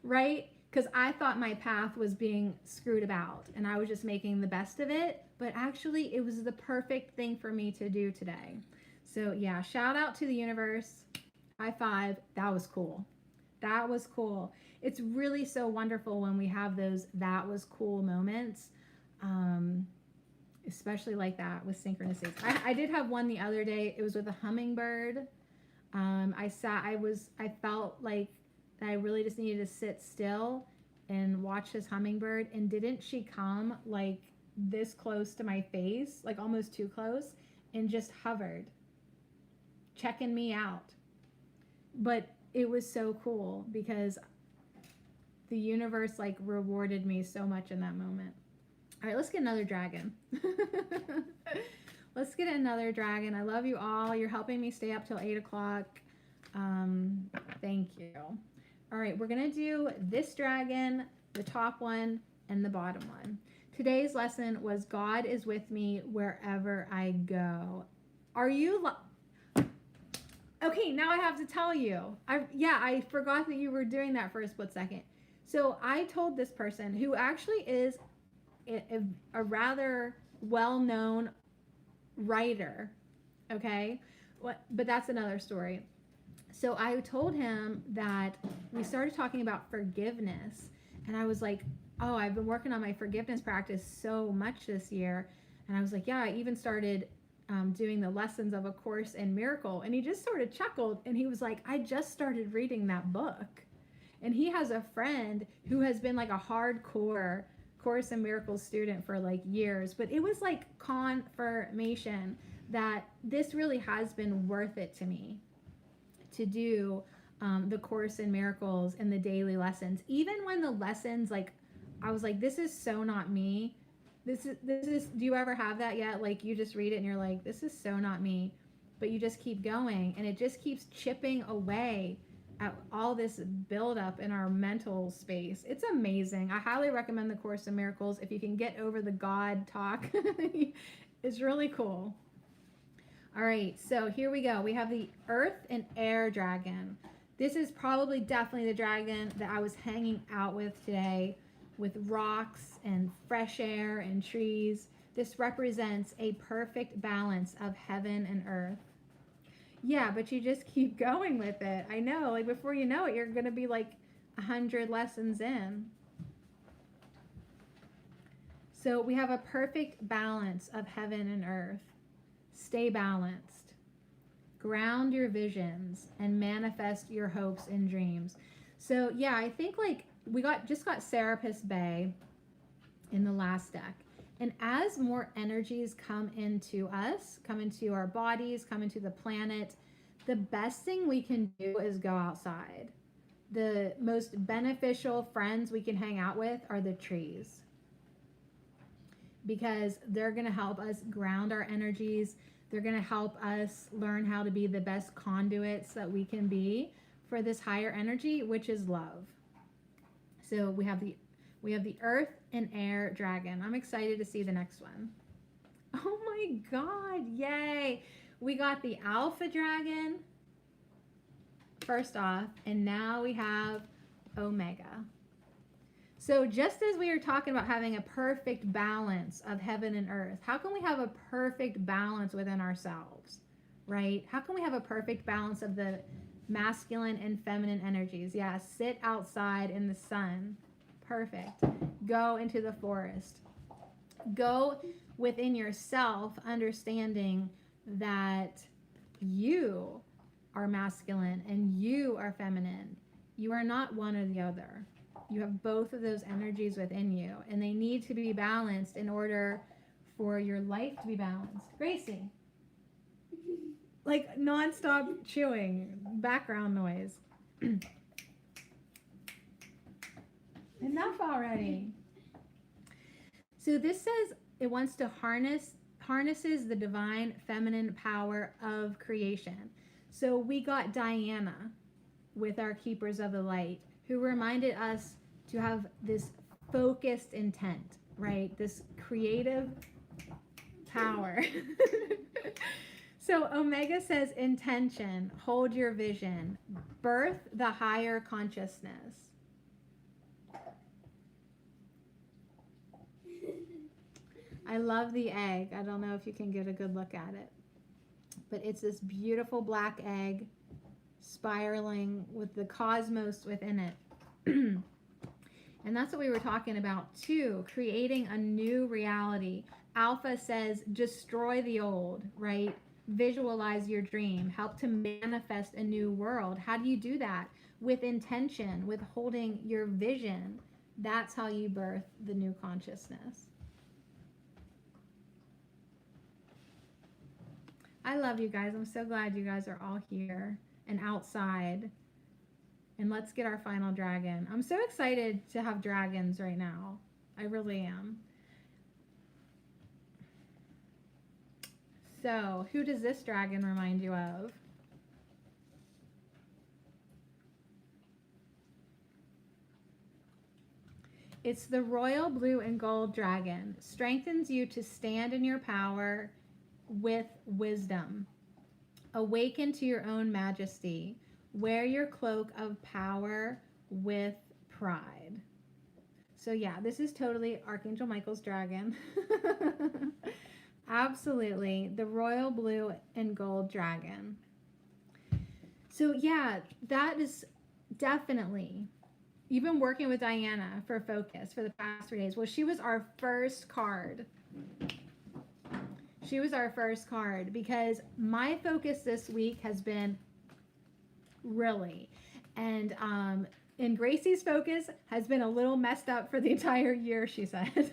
Right? Because I thought my path was being screwed about and I was just making the best of it, but actually it was the perfect thing for me to do today. So yeah, shout out to the universe. High five. That was cool. That was cool. It's really so wonderful when we have those that was cool moments, especially like that with synchronicities. I did have one the other day. It was with a hummingbird. I felt like I really just needed to sit still and watch this hummingbird. And didn't she come like this close to my face, like almost too close, and just hovered, checking me out. But it was so cool because the universe like rewarded me so much in that moment. All right, let's get another dragon. Let's get another dragon. I love you all. You're helping me stay up till 8 o'clock. Thank you. All right, we're going to do this dragon, the top one, and the bottom one. Today's lesson was God is with me wherever I go. Are you... Okay, now I have to tell you. I forgot that you were doing that for a split second. So I told this person, who actually is a rather well-known writer, okay? But that's another story. So I told him that we started talking about forgiveness, and I was like, oh, I've been working on my forgiveness practice so much this year. And I was like, yeah, I even started doing the lessons of A Course in Miracle. And he just sort of chuckled, and he was like, I just started reading that book. And he has a friend who has been like a hardcore Course in Miracles student for like years, but it was like confirmation that this really has been worth it to me to do the Course in Miracles and the daily lessons. Even when the lessons, like, I was like, this is so not me. This is, do you ever have that yet? Like you just read it and you're like, this is so not me, but you just keep going and it just keeps chipping away at all this buildup in our mental space. It's amazing. I highly recommend the Course in Miracles if you can get over the God talk. It's really cool. All right, so here we go. We have the Earth and Air Dragon. This is probably definitely the dragon that I was hanging out with today, with rocks and fresh air and trees. This represents a perfect balance of heaven and earth. Yeah, but you just keep going with it. I know, like before you know it, you're going to be like 100 lessons in. So we have a perfect balance of heaven and earth. Stay balanced. Ground your visions and manifest your hopes and dreams. So yeah, I think like we just got Serapis Bay in the last deck. And as more energies come into us, come into our bodies, come into the planet, the best thing we can do is go outside. The most beneficial friends we can hang out with are the trees, because they're going to help us ground our energies. They're going to help us learn how to be the best conduits that we can be for this higher energy, which is love. So we have the earth and air dragon. I'm excited to see the next one. Oh my God, yay. We got the alpha dragon first off, and now we have Omega. So just as we were talking about having a perfect balance of heaven and earth, how can we have a perfect balance within ourselves, right? How can we have a perfect balance of the masculine and feminine energies? Yeah, sit outside in the sun. Perfect. Go into the forest. Go within yourself, understanding that you are masculine and you are feminine. You are not one or the other. You have both of those energies within you, and they need to be balanced in order for your life to be balanced. Gracie, like nonstop chewing, background noise. Enough already. So this says it wants to harnesses the divine feminine power of creation. So we got Diana with our Keepers of the Light, who reminded us to have this focused intent, right? This creative power. So Omega says intention, hold your vision, birth the higher consciousness. I love the egg. I don't know if you can get a good look at it, but it's this beautiful black egg spiraling with the cosmos within it. And that's what we were talking about too, creating a new reality. Alpha says destroy the old, right? Visualize your dream, help to manifest a new world. How do you do that? With intention, with holding your vision. That's how you birth the new consciousness. I love you guys. I'm so glad you guys are all here and outside. And let's get our final dragon. I'm so excited to have dragons right now. I really am. So, who does this dragon remind you of? It's the royal blue and gold dragon. Strengthens you to stand in your power with wisdom. Awaken to your own majesty. Wear your cloak of power with pride. So yeah, this is totally Archangel Michael's dragon. Absolutely. The royal blue and gold dragon. So yeah, that is definitely, even working with Diana for focus for the past 3 days. Well, she was our first card. She was our first card because my focus this week has been really, and Gracie's focus has been a little messed up for the entire year, she said.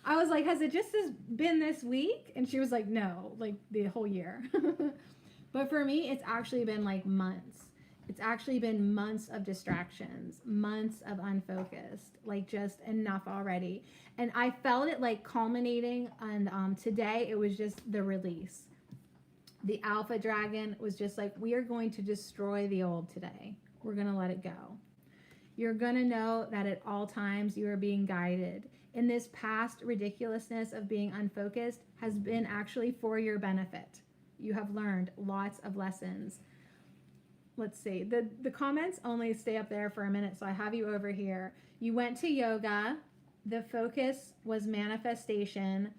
I was like, has it just been this week? And she was like, no, like the whole year. But for me, it's actually been like months. It's actually been months of distractions, months of unfocused, like just enough already. And I felt it like culminating, and today it was just the release. The alpha dragon was just like, we are going to destroy the old today. We're going to let it go. You're going to know that at all times you are being guided. And this past ridiculousness of being unfocused has been actually for your benefit. You have learned lots of lessons. Let's see. The comments only stay up there for a minute, so I have you over here. You went to yoga. the focus was manifestation.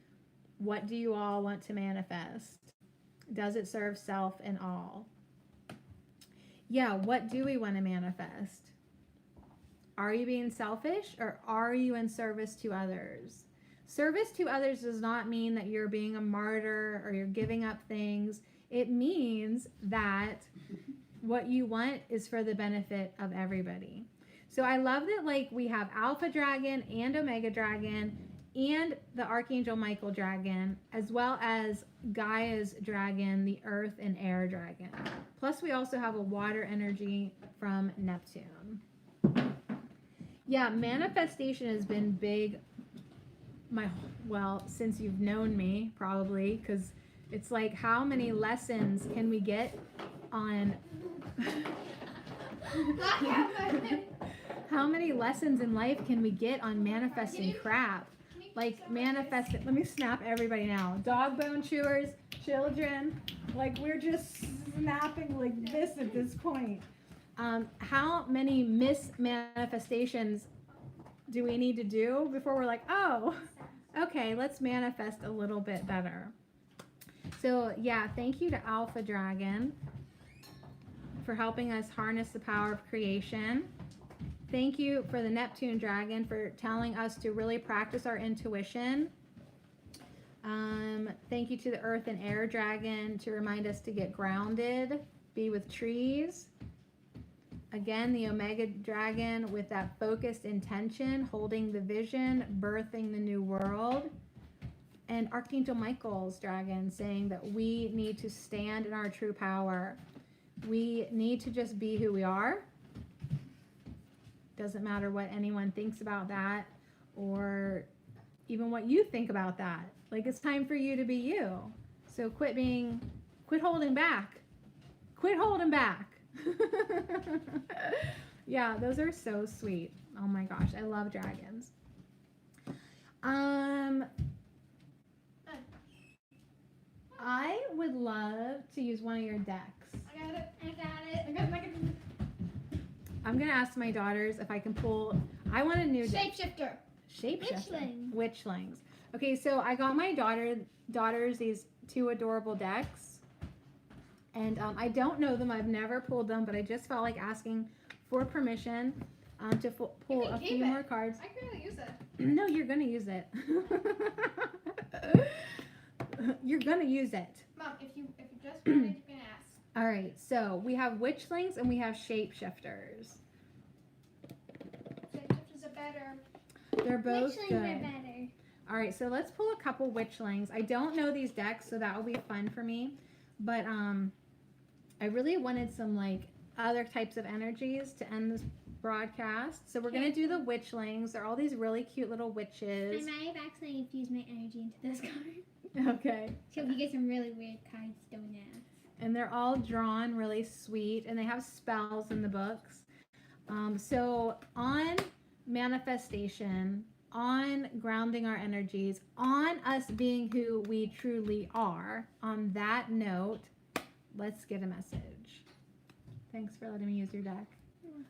What do you all want to manifest? Does it serve self and all? Yeah, what do we want to manifest? Are you being selfish or are you in service to others? Service to others does not mean that you're being a martyr or you're giving up things. It means that what you want is for the benefit of everybody. So I love that, like, we have Alpha Dragon and Omega Dragon and the Archangel Michael Dragon, as well as Gaia's Dragon, the Earth and Air Dragon. Plus, we also have a water energy from Neptune. Yeah, manifestation has been big, since you've known me, probably, because it's like, how many lessons can we get on... How many lessons in life can we get on manifesting crap? Like, manifest it. Let me snap everybody now. Dog bone chewers, children, like, we're just snapping like this at this point. How many mismanifestations do we need to do before we're like, oh, okay, let's manifest a little bit better? So, yeah, thank you to Alpha Dragon for helping us harness the power of creation. Thank you for the Neptune Dragon for telling us to really practice our intuition. Thank you to the Earth and Air Dragon to remind us to get grounded, be with trees. Again, the Omega Dragon with that focused intention, holding the vision, birthing the new world. And Archangel Michael's Dragon saying that we need to stand in our true power. We need to just be who we are. Doesn't matter what anyone thinks about that or even what you think about that. Like, it's time for you to be you. So quit holding back. Quit holding back. Yeah, those are so sweet. Oh my gosh, I love dragons. I would love to use one of your decks. I got it. I'm gonna ask my daughters if I can pull. I want a new deck. Shapeshifter. Shapeshifter. Witchlings. Okay, so I got my daughters these two adorable decks, and I don't know them. I've never pulled them, but I just felt like asking for permission to pull a few more cards. I can really use it. No, you're gonna use it. You're gonna use it. Mom, if you just wanted, you can ask. All right, so we have witchlings and we have shapeshifters. Shapeshifters are better. They're both Witchlings good. are better. All right, so let's pull a couple witchlings. I don't know these decks, so that will be fun for me. But I really wanted some like other types of energies to end this broadcast. So we're gonna do the witchlings. They're all these really cute little I witches. might have accidentally infused my energy into this card. Okay. So you get some really weird cards, don't ask. And they're all drawn really sweet, and they have spells in the books. So on manifestation, on grounding our energies, on us being who we truly are, on that note, let's get a message. Thanks for letting me use your deck.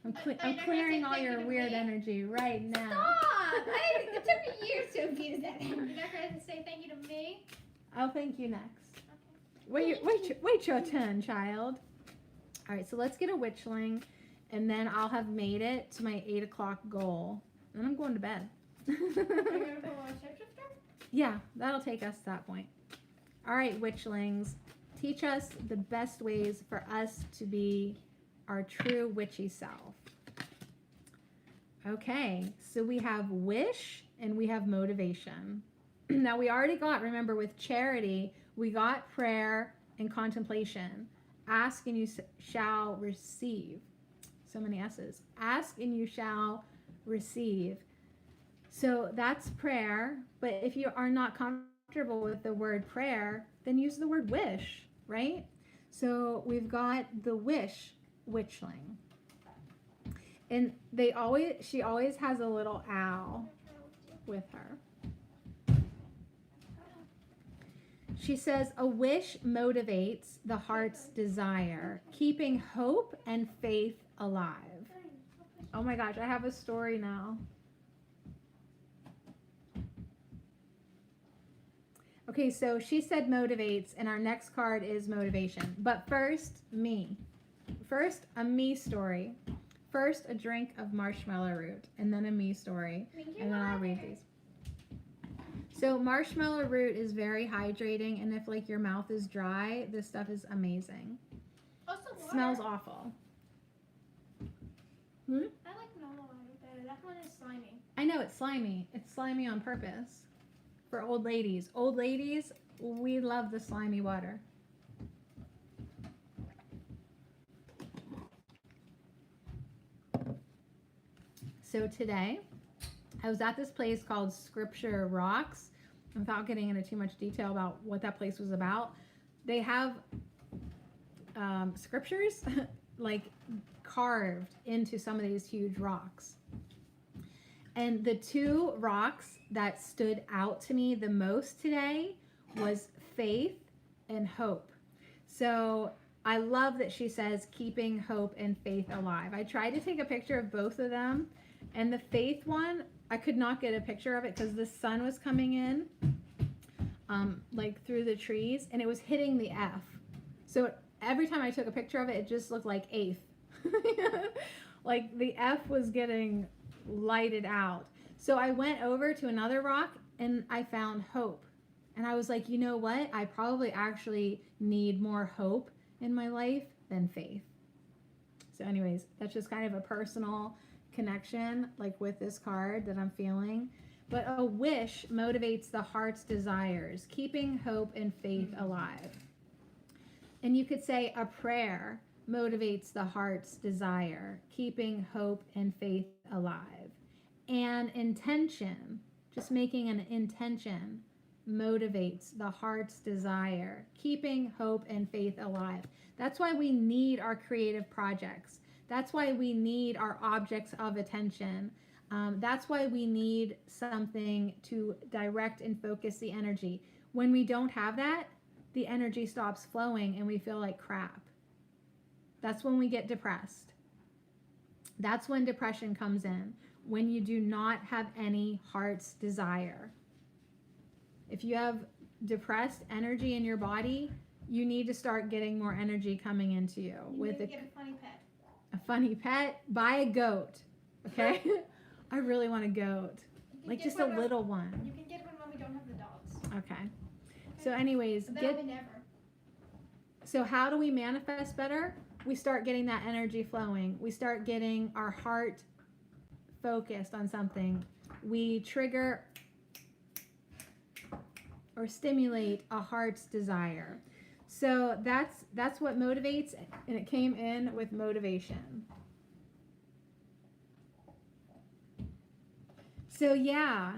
I'm clearing all your weird energy right now. Stop! It took me years to infuse that energy. You're not going to say thank you to me? I'll thank you next. Okay. Wait your turn, child. All right, so let's get a witchling, and then I'll have made it to my 8 o'clock goal. And I'm going to bed. Are you going to pull a shapeshifter? Yeah, that'll take us to that point. All right, witchlings, teach us the best ways for us to be our true witchy self. Okay, so we have wish and we have motivation. Now we already got, remember with charity, we got prayer and contemplation. Ask and you shall receive. So many S's. Ask and you shall receive. So that's prayer, but if you are not comfortable with the word prayer, then use the word wish, right? So we've got the wish witchling. And she always has a little owl with her. She says, a wish motivates the heart's desire, keeping hope and faith alive. Oh my gosh, I have a story now. Okay, so she said motivates, and our next card is motivation. But first, me. First, a me story. First, a drink of marshmallow root, and then a me story, and then I'll read these. So marshmallow root is very hydrating, and if like your mouth is dry, this stuff is amazing. Also, water. Smells awful. I like normal water better. That one is slimy. I know it's slimy. It's slimy on purpose. For old ladies. Old ladies, we love the slimy water. So today, I was at this place called Scripture Rocks. Without getting into too much detail about what that place was about, they have scriptures like carved into some of these huge rocks. And the two rocks that stood out to me the most today was faith and hope. So I love that she says keeping hope and faith alive. I tried to take a picture of both of them, and the faith one, I could not get a picture of it because the sun was coming in like through the trees, and it was hitting the F. So every time I took a picture of it, it just looked like eighth. Like the F was getting lighted out. So I went over to another rock and I found hope. And I was like, you know what? I probably actually need more hope in my life than faith. So anyways, that's just kind of a personal connection like with this card that I'm feeling. But a wish motivates the heart's desires, keeping hope and faith alive. And you could say a prayer motivates the heart's desire, keeping hope and faith alive. And intention, just making an intention, motivates the heart's desire, keeping hope and faith alive. That's why we need our creative projects. That's why we need our objects of attention. That's why we need something to direct and focus the energy. When we don't have that, the energy stops flowing and we feel like crap. That's when we get depressed. That's when depression comes in, when you do not have any heart's desire. If you have depressed energy in your body, you need to start getting more energy coming into you. With get a funny pet. A funny pet, buy a goat, okay? I really want a goat, like just a little one. You can get one when we don't have the dogs. Okay. So anyways, But that'll be never. So how do we manifest better? We start getting that energy flowing. We start getting our heart focused on something. We trigger or stimulate a heart's desire. So that's what motivates, and it came in with motivation. So yeah,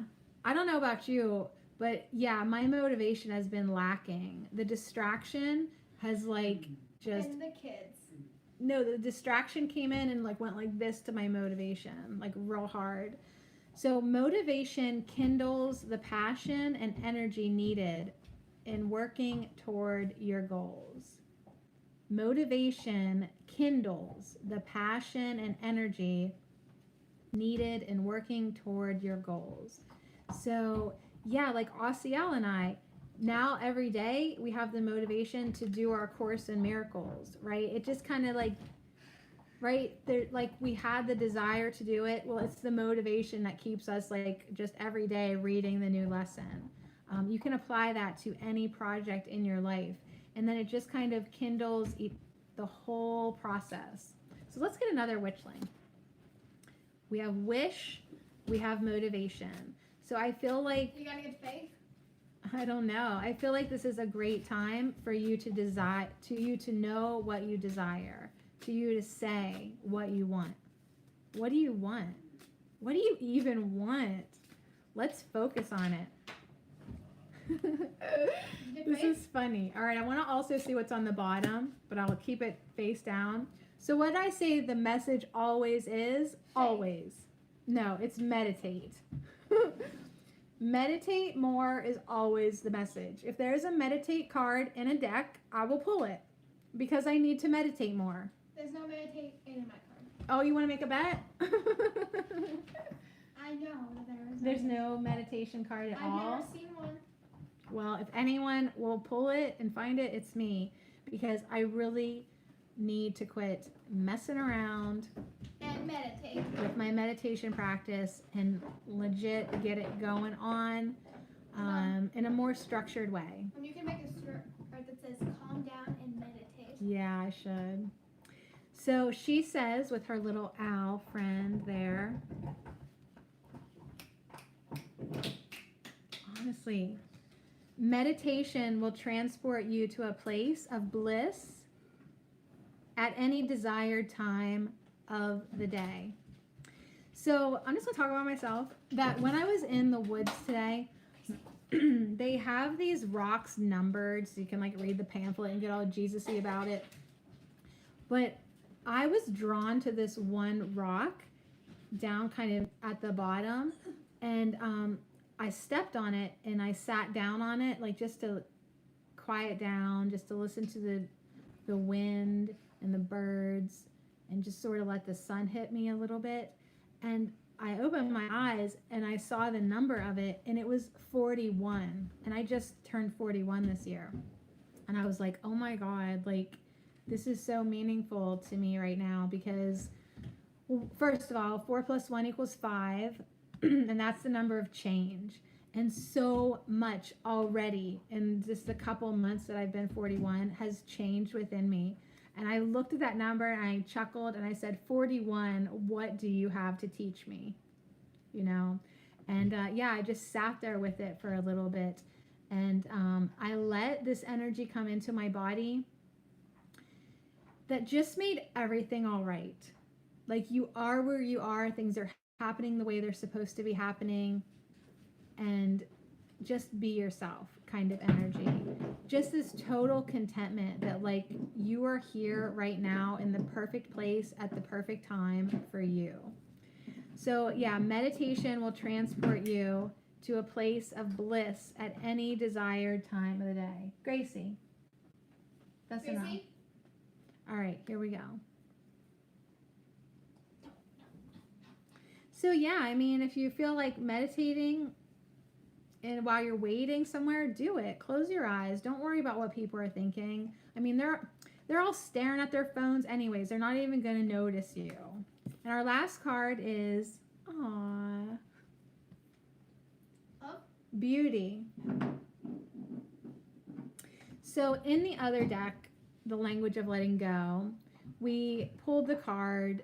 I don't know about you, but yeah, my motivation has been lacking. The distraction has like just And the kids. no, the distraction came in and like went like this to my motivation, like real hard. So motivation kindles the passion and energy needed in working toward your goals. Motivation kindles the passion and energy needed in working toward your goals. So yeah, like Osiel and I, now every day we have the motivation to do our Course in Miracles, right? It just kind of like, right there, like we had the desire to do it. Well, it's the motivation that keeps us like just every day reading the new lesson. You can apply that to any project in your life, and then it just kind of kindles the whole process. So let's get another witchling. We have wish, we have motivation. So I feel like, You gotta get faith. I don't know. I feel like this is a great time for you to desire, to you to know what you desire, to you to say what you want. What do you want? What do you even want? Let's focus on it. This is funny. All right, I want to also see what's on the bottom, but I'll keep it face down. So what did I say the message always is? Always. No, it's meditate. Meditate more is always the message. If there's a meditate card in a deck, I will pull it because I need to meditate more. There's no meditate in my card. Oh, you want to make a bet? I know that there is. There's no meditation card at I've all. never seen one. Well, if anyone will pull it and find it, it's me, because I really need to quit messing around And meditate. with my meditation practice and legit get it going on in a more structured way. And you can make a shirt that says calm down and meditate. Yeah, I should. So she says with her little owl friend there, honestly, meditation will transport you to a place of bliss at any desired time of the day. So I'm just gonna talk about myself, that when I was in the woods today, they have these rocks numbered so you can like read the pamphlet and get all Jesus-y about it. But I was drawn to this one rock down kind of at the bottom, and I stepped on it and I sat down on it, like just to quiet down, just to listen to the wind and the birds, and just sort of let the sun hit me a little bit. And I opened my eyes and I saw the number of it, and it was 41. And I just turned 41 this year. And I was like, oh my God, like this is so meaningful to me right now, because, well, first of all, 4 + 1 = 5. And that's the number of change. And so much already in just a couple months that I've been 41 has changed within me. And I looked at that number and I chuckled and I said, 41, what do you have to teach me? You know? And yeah, I just sat there with it for a little bit. And I let this energy come into my body that just made everything all right. Like, you are where you are, things are happening the way they're supposed to be happening, and just be yourself kind of energy. Just this total contentment that like you are here right now in the perfect place at the perfect time for you. So yeah, meditation will transport you to a place of bliss at any desired time of the day. Gracie, that's enough. Gracie? All right, here we go. So yeah, I mean, if you feel like meditating and while you're waiting somewhere, do it. Close your eyes. Don't worry about what people are thinking. I mean, they're all staring at their phones anyways. They're not even going to notice you. And our last card is, aww, Oh. Beauty. So in the other deck, the language of letting go, we pulled the card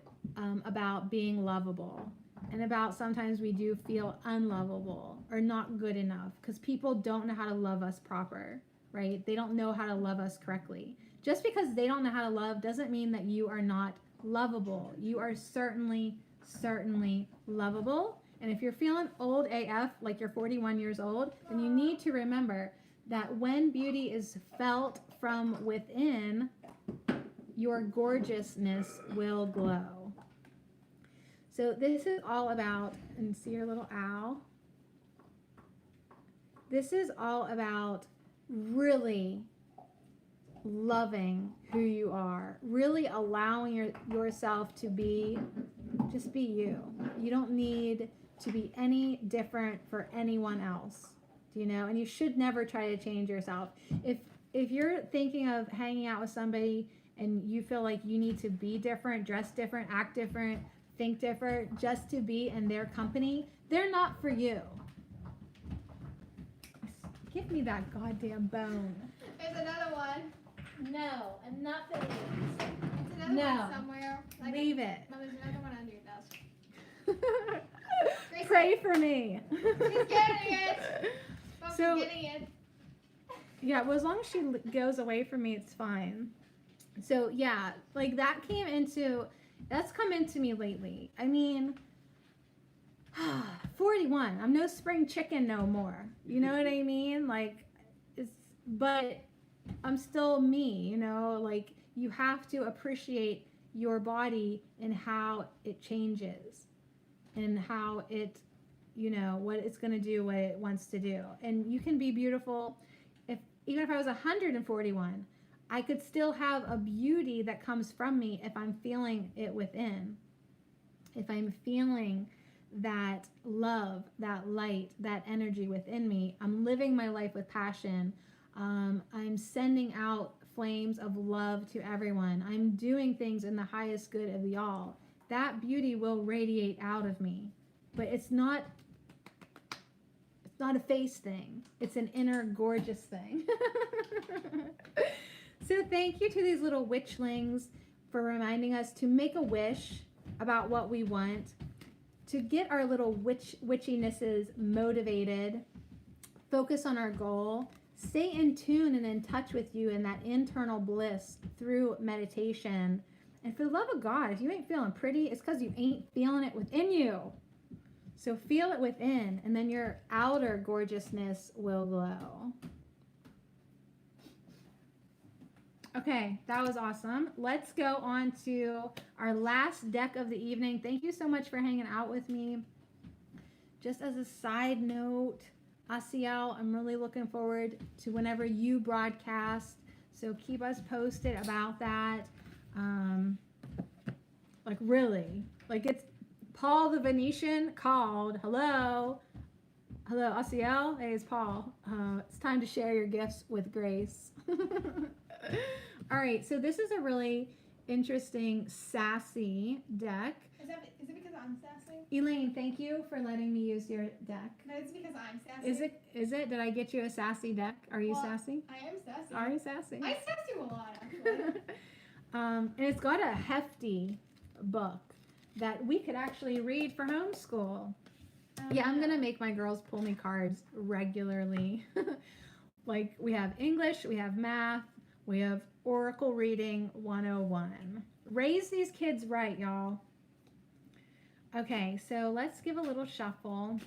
about being lovable. And about sometimes we do feel unlovable or not good enough because people don't know how to love us proper, right? They don't know how to love us correctly. Just because they don't know how to love doesn't mean that you are not lovable. You are certainly lovable. And if you're feeling old AF, like you're 41 years old, then you need to remember that when beauty is felt from within, your gorgeousness will glow. So this is all about, and see your little owl? This is all about really loving who you are, really allowing yourself to be, just be you. You don't need to be any different for anyone else, you know, and you should never try to change yourself. If you're thinking of hanging out with somebody and you feel like you need to be different, dress different, act different, think different just to be in their company, they're not for you. Give me that goddamn bone. There's another one. No, enough of these. There's another No. one somewhere. Leave it. No, there's another one under your desk. Gracie. Pray for me. She's getting it. Mom's So- getting it. Yeah, well, as long as she goes away from me, it's fine. So yeah, like that's come into me lately. I mean, 41. I'm no spring chicken no more. You know what I mean? Like, but I'm still me, you know, like you have to appreciate your body and how it changes and how it, you know, what it's going to do, what it wants to do. And you can be beautiful even if I was 141, I could still have a beauty that comes from me if I'm feeling it within. If I'm feeling that love, that light, that energy within me. I'm living my life with passion. I'm sending out flames of love to everyone. I'm doing things in the highest good of the all. That beauty will radiate out of me. But it's not a face thing. It's an inner gorgeous thing. So thank you to these little witchlings for reminding us to make a wish about what we want, to get our little witchinesses motivated, focus on our goal, stay in tune and in touch with you in that internal bliss through meditation. And for the love of God, if you ain't feeling pretty, it's because you ain't feeling it within you. So feel it within, and then your outer gorgeousness will glow. Okay, that was awesome. Let's go on to our last deck of the evening. Thank you so much for hanging out with me. Just as a side note, Asiel, I'm really looking forward to whenever you broadcast. So keep us posted about that. Like really, like it's Paul the Venetian called. Hello, Asiel. Hey, it's Paul. It's time to share your gifts with Grace. All right, so this is a really interesting, sassy deck. Is it because I'm sassy? Elaine, thank you for letting me use your deck. No, it's because I'm sassy. Is it? Did I get you a sassy deck? Are you Well, sassy? I am sassy. Are you sassy? I sass you a lot, actually. And it's got a hefty book that we could actually read for homeschool. Yeah, I'm gonna make my girls pull me cards regularly. Like we have English, we have math, we have Oracle Reading 101. Raise these kids right, y'all. Okay, so let's give a little shuffle.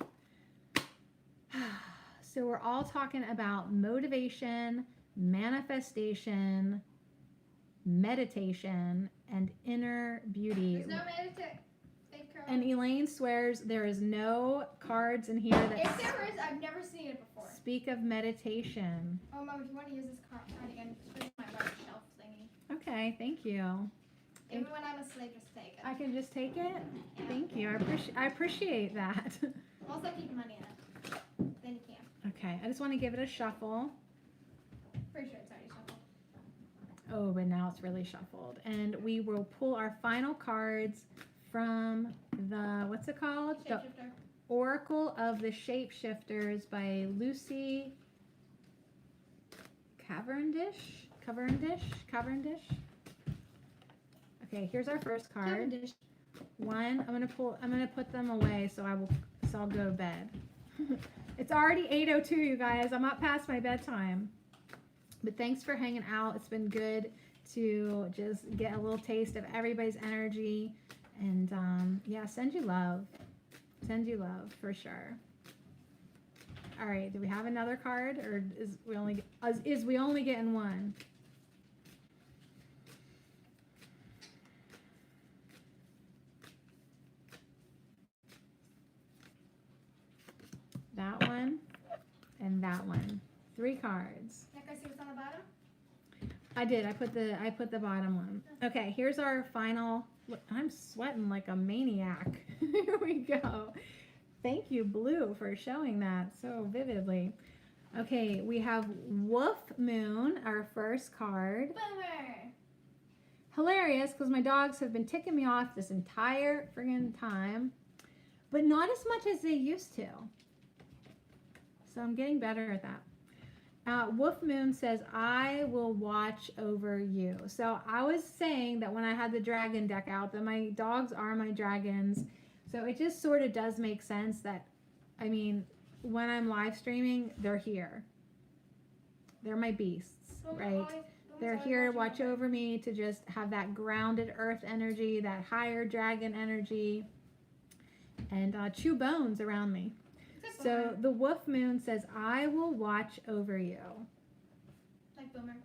So we're all talking about motivation, manifestation, meditation, and inner beauty. There's no meditate. And Elaine swears there is no cards in here that If there is, I've never seen it before. speak of meditation. Oh, Mom, if you want to use this card again, just put it in my right shelf thingy. Okay, thank you. Even when I'm asleep, just take it. I can just take it? Thank you. I appreciate that. Also, keep money in it. Then you can. Okay, I just want to give it a shuffle. Pretty sure it's already shuffled. Oh, but now it's really shuffled. And we will pull our final cards from the, what's it called? The Shapeshifter. Oracle of the Shapeshifters by Lucy Cavendish. Okay, here's our first card. Cavendish. One, I'm gonna put them away so I'll go to bed. It's already 8:02, you guys. I'm up past my bedtime. But thanks for hanging out. It's been good to just get a little taste of everybody's energy. And yeah, send you love. Send you love for sure. All right, do we have another card, or is we only getting one? That one and that one. 3 cards. Can I see what's on the bottom? I did. I put the bottom one. Okay, here's our final. Look, I'm sweating like a maniac. Here we go. Thank you, Blue, for showing that so vividly. Okay, we have Wolf Moon, our first card. Boomer. Hilarious, because my dogs have been ticking me off this entire friggin' time, but not as much as they used to. So I'm getting better at that. Wolf Moon says, I will watch over you. So I was saying that when I had the dragon deck out, that my dogs are my dragons. So it just sort of does make sense that, I mean, when I'm live streaming, they're here. They're my beasts, right? They're here to watch over me, to just have that grounded earth energy, that higher dragon energy, and chew bones around me. So the Wolf Moon says, I will watch over you. Like Boomer.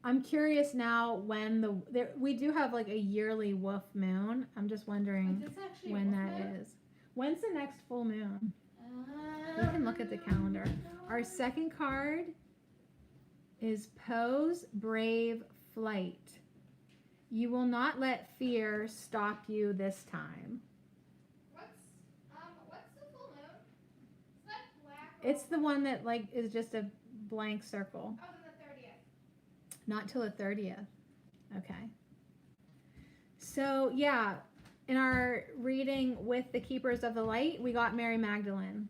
I'm curious now when we do have like a yearly Wolf Moon. I'm just wondering Like, this actually when Wolf that Moon? is. When's the next full moon? We can look at the calendar. Our second card is Pose Brave Flight. You will not let fear stop you this time. What's It's the one that like is just a blank circle. Oh, the 30th. Not till the 30th. Okay. So, yeah, in our reading with the Keepers of the Light, we got Mary Magdalene,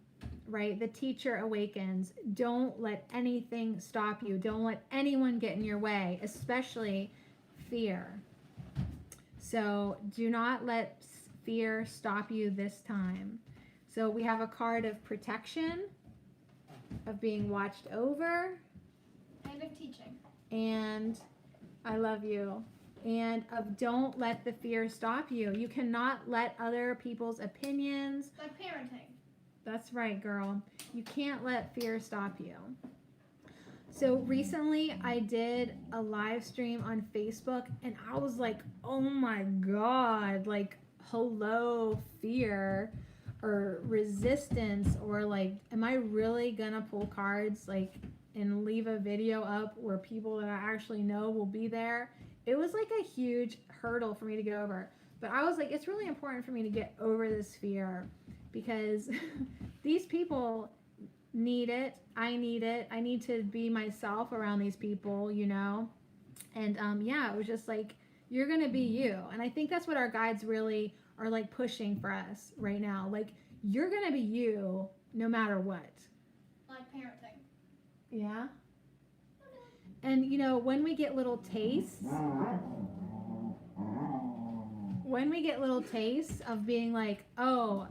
right? The teacher awakens. Don't let anything stop you. Don't let anyone get in your way, especially fear. So, do not let fear stop you this time. So, we have a card of protection, of being watched over, End of teaching. and I love you. And of don't let the fear stop you. You cannot let other people's opinions. Like parenting. That's right, girl. You can't let fear stop you. So recently I did a live stream on Facebook and I was like, oh my God, like, hello, fear or resistance, or like, am I really gonna pull cards like and leave a video up where people that I actually know will be there? It was like a huge hurdle for me to get over. But I was like, it's really important for me to get over this fear because these people need it. I need it. I need to be myself around these people, you know? And yeah, it was just like, you're going to be you. And I think that's what our guides really are like pushing for us right now. Like, you're going to be you no matter what. Like parenting. Yeah. And you know, when we get little tastes of being like, oh,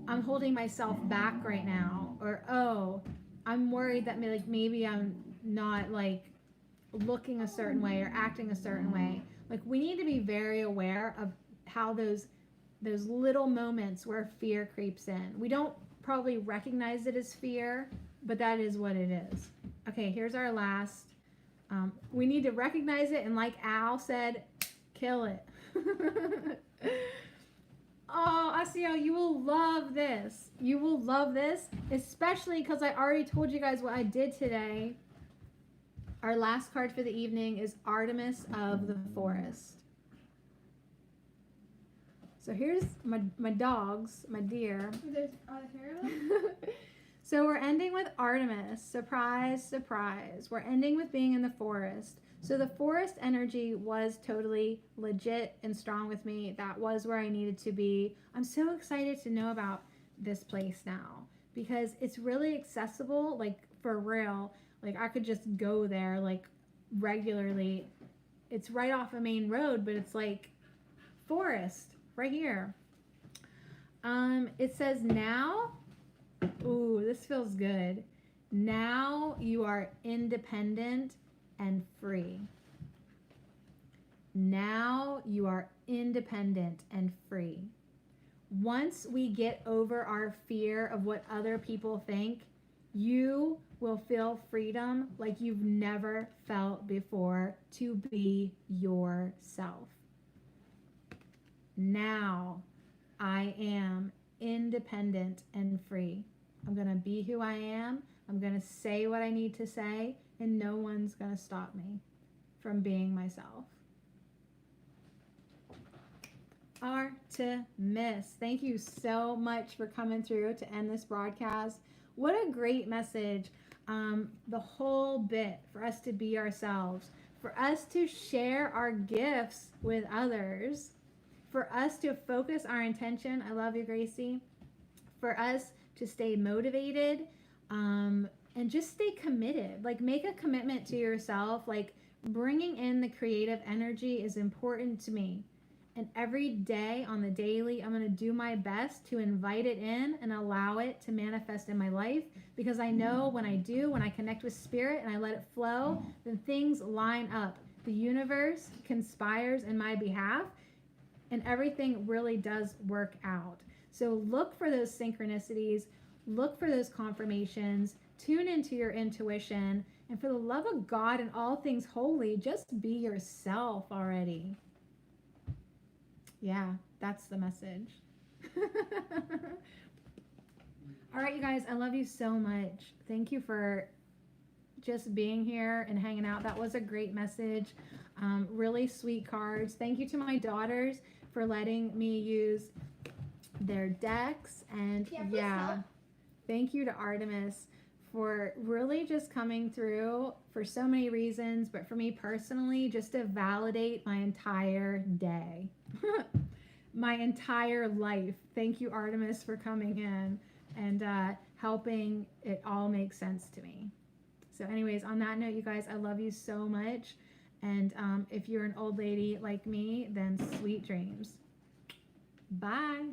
I'm holding myself back right now, or oh, I'm worried that maybe I'm not like looking a certain way or acting a certain way. Like, we need to be very aware of how those little moments where fear creeps in. We don't probably recognize it as fear, but that is what it is. Okay, here's our last. We need to recognize it, and like Al said, kill it. Oh, Asio, you will love this. You will love this, especially because I already told you guys what I did today. Our last card for the evening is Artemis of the Forest. So here's my dogs, my deer. Are there 3 of them? So we're ending with Artemis. Surprise, surprise. We're ending with being in the forest. So the forest energy was totally legit and strong with me. That was where I needed to be. I'm so excited to know about this place now because it's really accessible, like for real. Like, I could just go there like regularly. It's right off a main road, but it's like forest right here. It says now. Ooh, this feels good. Now you are independent and free. Now you are independent and free. Once we get over our fear of what other people think, you will feel freedom like you've never felt before to be yourself. Now I am independent and free. I'm going to be who I am. I'm going to say what I need to say, and no one's going to stop me from being myself. Artemis, thank you so much for coming through to end this broadcast. What a great message. The whole bit for us to be ourselves, for us to share our gifts with others, for us to focus our intention. I love you, Gracie. For us to stay motivated, and just stay committed. Like, make a commitment to yourself. Like, bringing in the creative energy is important to me. And every day on the daily, I'm going to do my best to invite it in and allow it to manifest in my life, because I know when I connect with spirit and I let it flow, then things line up. The universe conspires in my behalf, and everything really does work out. So look for those synchronicities, look for those confirmations, tune into your intuition, and for the love of God and all things holy, just be yourself already. Yeah, that's the message. All right, you guys, I love you so much. Thank you for just being here and hanging out. That was a great message. Really sweet cards. Thank you to my daughters for letting me use their decks. And yeah, Thank you to Artemis for really just coming through for so many reasons, but for me personally, just to validate my entire day, my entire life. Thank you, Artemis, for coming in and helping it all make sense to me. So anyways, on that note, you guys, I love you so much. And if you're an old lady like me, then sweet dreams. Bye.